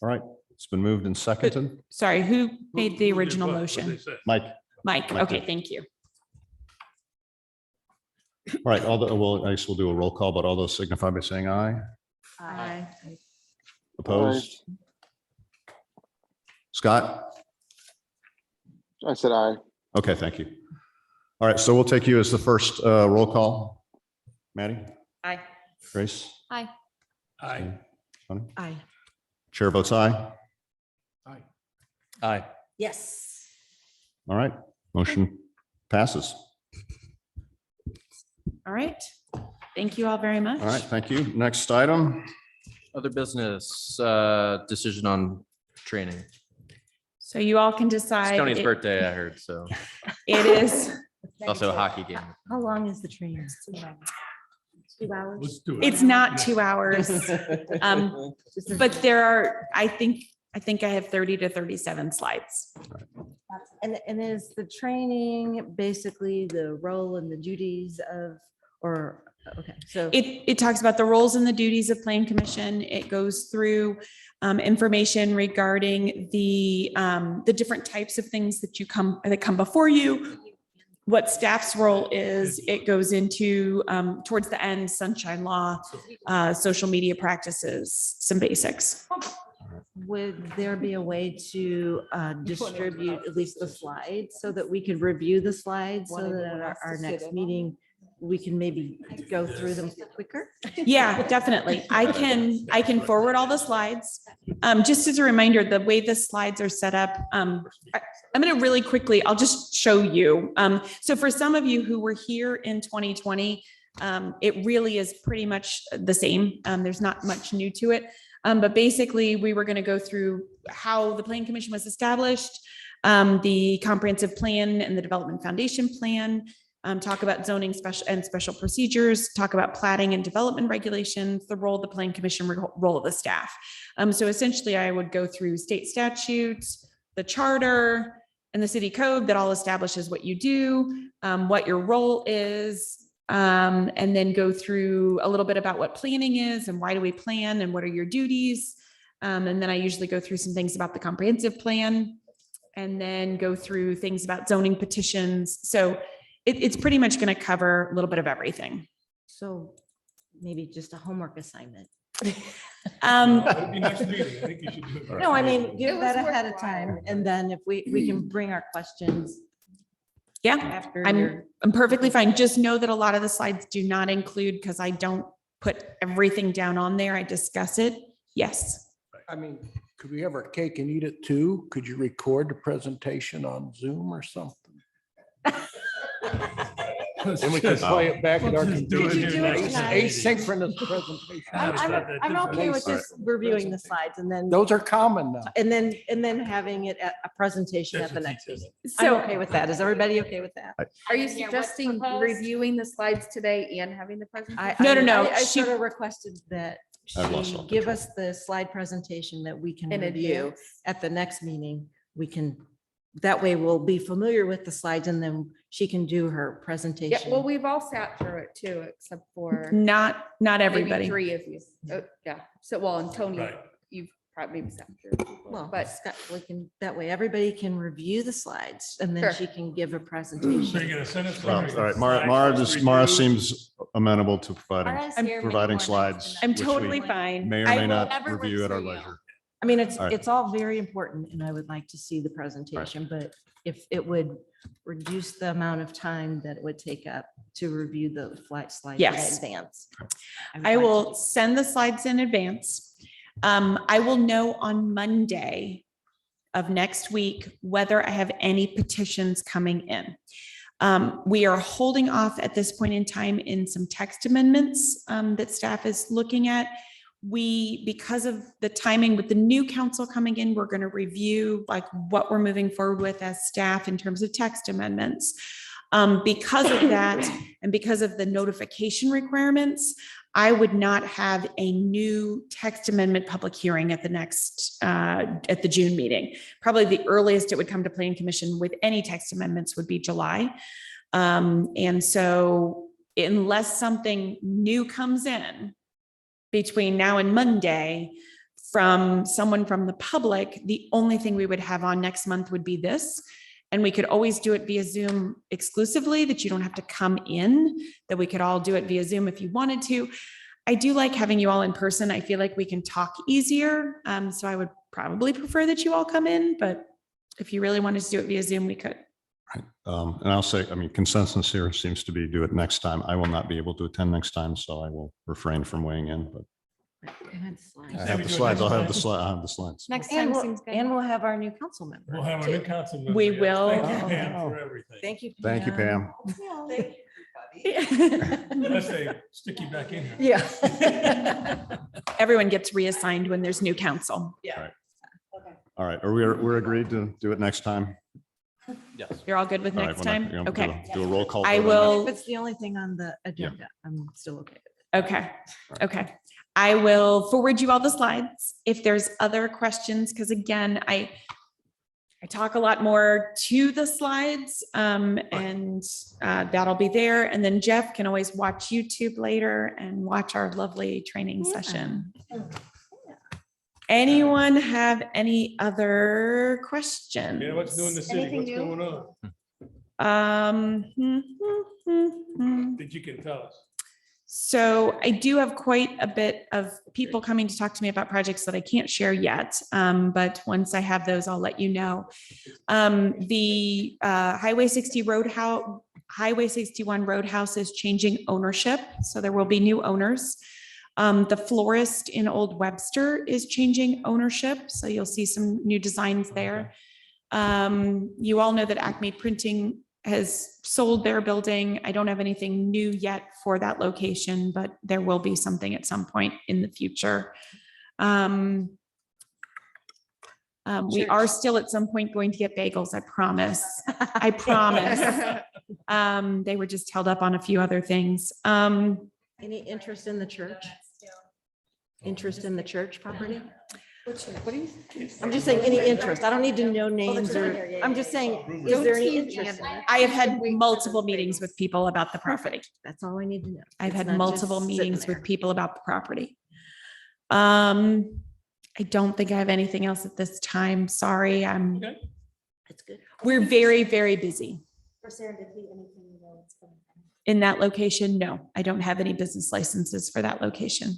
All right, it's been moved and seconded. Sorry, who made the Who did original what? What'd they motion? say? Mike, Mike, Mike okay, did. thank you. all right, well, I guess we'll do a roll call, but all those signify by saying aye. Aye. Opposed? Scott? I said aye. Okay, thank you. All right, so we'll take you as the first roll call. Maddie? Aye. Grace? Aye. Aye. Tony? Aye. Chair votes aye. Aye. Yes. All right, motion passes. All right. Thank you all very much. All right, thank you. Next item. Other business, decision on training. So you all can It's decide. Tony's It- birthday, I heard, so It is. it's also a hockey game. How long is the train? 2 hours? Let's do it. It's not 2 hours. But there are, I think I have 30 to 37 slides. And is the training basically the role and the duties of, or, okay, so. It talks about the roles and the duties of Plan Commission. It goes through information regarding the different types of things that come before you, what staff's role is. It goes into towards the end, sunshine law, social media practices, some basics. Would there be a way to distribute at least the slides so that we could review the slides so that at our next meeting, we can maybe go through them quicker? Yeah, definitely. I can forward all the slides. Just as a reminder, the way the slides are set up, I'm going to really quickly, I'll just show you. So for some of you who were here in 2020, it really is pretty much the same. There's not much new to it. But basically, we were going to go through how the Plan Commission was established, the comprehensive plan and the development foundation plan, talk about zoning special procedures, talk about plating and development regulations, the role of the Plan Commission, role of the staff. So essentially, I would go through state statutes, the charter, and the city code that all establishes what you do, what your role is, and then go through a little bit about what planning is and why do we plan and what are your duties. And then I usually go through some things about the comprehensive plan and then go through things about zoning petitions. So it's pretty much going to cover a little bit of everything. So maybe just a homework assignment. That'd be next meeting. I think you should do it. No, I mean, It give was that ahead of worthwhile. time, and then if we can bring our questions Yeah, after. I'm perfectly fine. Just know that a lot of the slides do not include, because I don't put everything down on there. I discuss it. Yes. I mean, could we have our cake and eat it too? Could you record the presentation on Zoom or something? Then we could play it back at our Let's just do it convenience. here next meeting. Asynchronous presentation. I'm okay with just reviewing the slides and then, Those are common now. and then having it at a presentation at the next meeting. I'm So okay with that. Is everybody okay with that? Are you Yeah, what's suggesting proposed? reviewing the slides today and having the presentation? No. I She- sort of requested that I've lost she all give control. us the slide presentation that we can In review advance. at the next meeting. We can, that way we'll be familiar with the slides and then she can do her Yeah, presentation. well, we've all sat through it too, except for not maybe everybody. 3 of you. Yeah, so, well, and Tony, Right. you've probably maybe sat through. it before, Well, But Scott, we can, that way everybody can review the slides and then Sure. she can give a So you're presentation. gonna send us. Well, all right, Mara seems amenable to providing I'm slides. I'm which we totally fine. May or I may will not never review at our listen to you. leisure. I mean, it's, All right. it's all very important and I would like to see the presentation, but if it would reduce the amount of time that it would take up to review the flight slides in Yes. advance. would I like to will do- send the slides in advance. I will know on Monday of next week whether I have any petitions coming in. We are holding off at this point in time in some text amendments that staff is looking at. Because of the timing with the new council coming in, we're going to review like what we're moving forward with as staff in terms of text amendments. Because of that, and because of the notification requirements, I would not have a new text amendment public hearing at the next, at the June meeting. Probably the earliest it would come to planning commission with any text amendments would be July. And so unless something new comes in between now and Monday from someone from the public, the only thing we would have on next month would be this. And we could always do it via Zoom exclusively, that you don't have to come in, that we could all do it via Zoom if you wanted to. I do like having you all in person. I feel like we can talk easier. So I would probably prefer that you all come in, but if you really wanted to do it via Zoom, we could. And I'll say, I mean, consensus here seems to be do it next time. I will not be able to attend next time, so I will refrain from weighing in, but I have the slides. I'll have the slide. I have the slides. Next And time we'll, seems good. and we'll have our new council member. We'll have our new council member. We yes. will. Thank you, Pam, for everything. Thank you. Thank you, Pam. Unless they stick you back in here. Yeah. Everyone gets reassigned when there's new council. Yeah. All right. We're agreed to do it next time. Yes. You're all good with All right, next we're not- time? you know, Okay. Do a roll call. I vote on that. will. If it's the only thing on the agenda, I'm still okay. Okay, okay. I will forward you all the slides if there's other questions, because again, I talk a lot more to the slides and that'll be there. And then Jeff can always watch YouTube later and watch our lovely training session. Anyone have any other questions? Yeah, what's new in the city? Anything What's new? going on Um, that you can tell us? So I do have quite a bit of people coming to talk to me about projects that I can't share yet. But once I have those, I'll let you know. The Highway 61 Roadhouse is changing ownership, so there will be new owners. The florist in Old Webster is changing ownership, so you'll see some new designs there. You all know that Acme Printing has sold their building. I don't have anything new yet for that location, but there will be something at some point in the future. We are still at some point going to get bagels, I promise. I promise. They were just held up on a few other things. Any interest in the church? Interest in the church property? What do you? I'm just saying, any interest? I don't need to know names or, I'm just saying, is there any interest? I have had multiple meetings with people about the property. That's all I need to know. I've It's had not multiple just sitting meetings with there. people about the property. I don't think I have anything else at this time. Sorry, Okay. It's good. we're very, very busy. For serendipity, anything you know, it's coming. In that location, no, I don't have any business licenses for that location.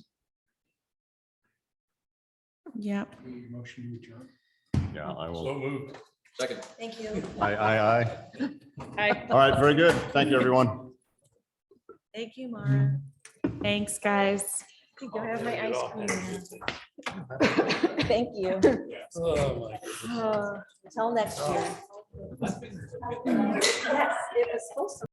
Yep. Motion to adjourn. Yeah, I will. So moved. Second. Thank you. Aye. All right, very good. Thank you, everyone. Thank you, Mara. Thanks, guys. You can have my ice cream. Thank you. Oh, my. Until next year. Yes, it was supposed to.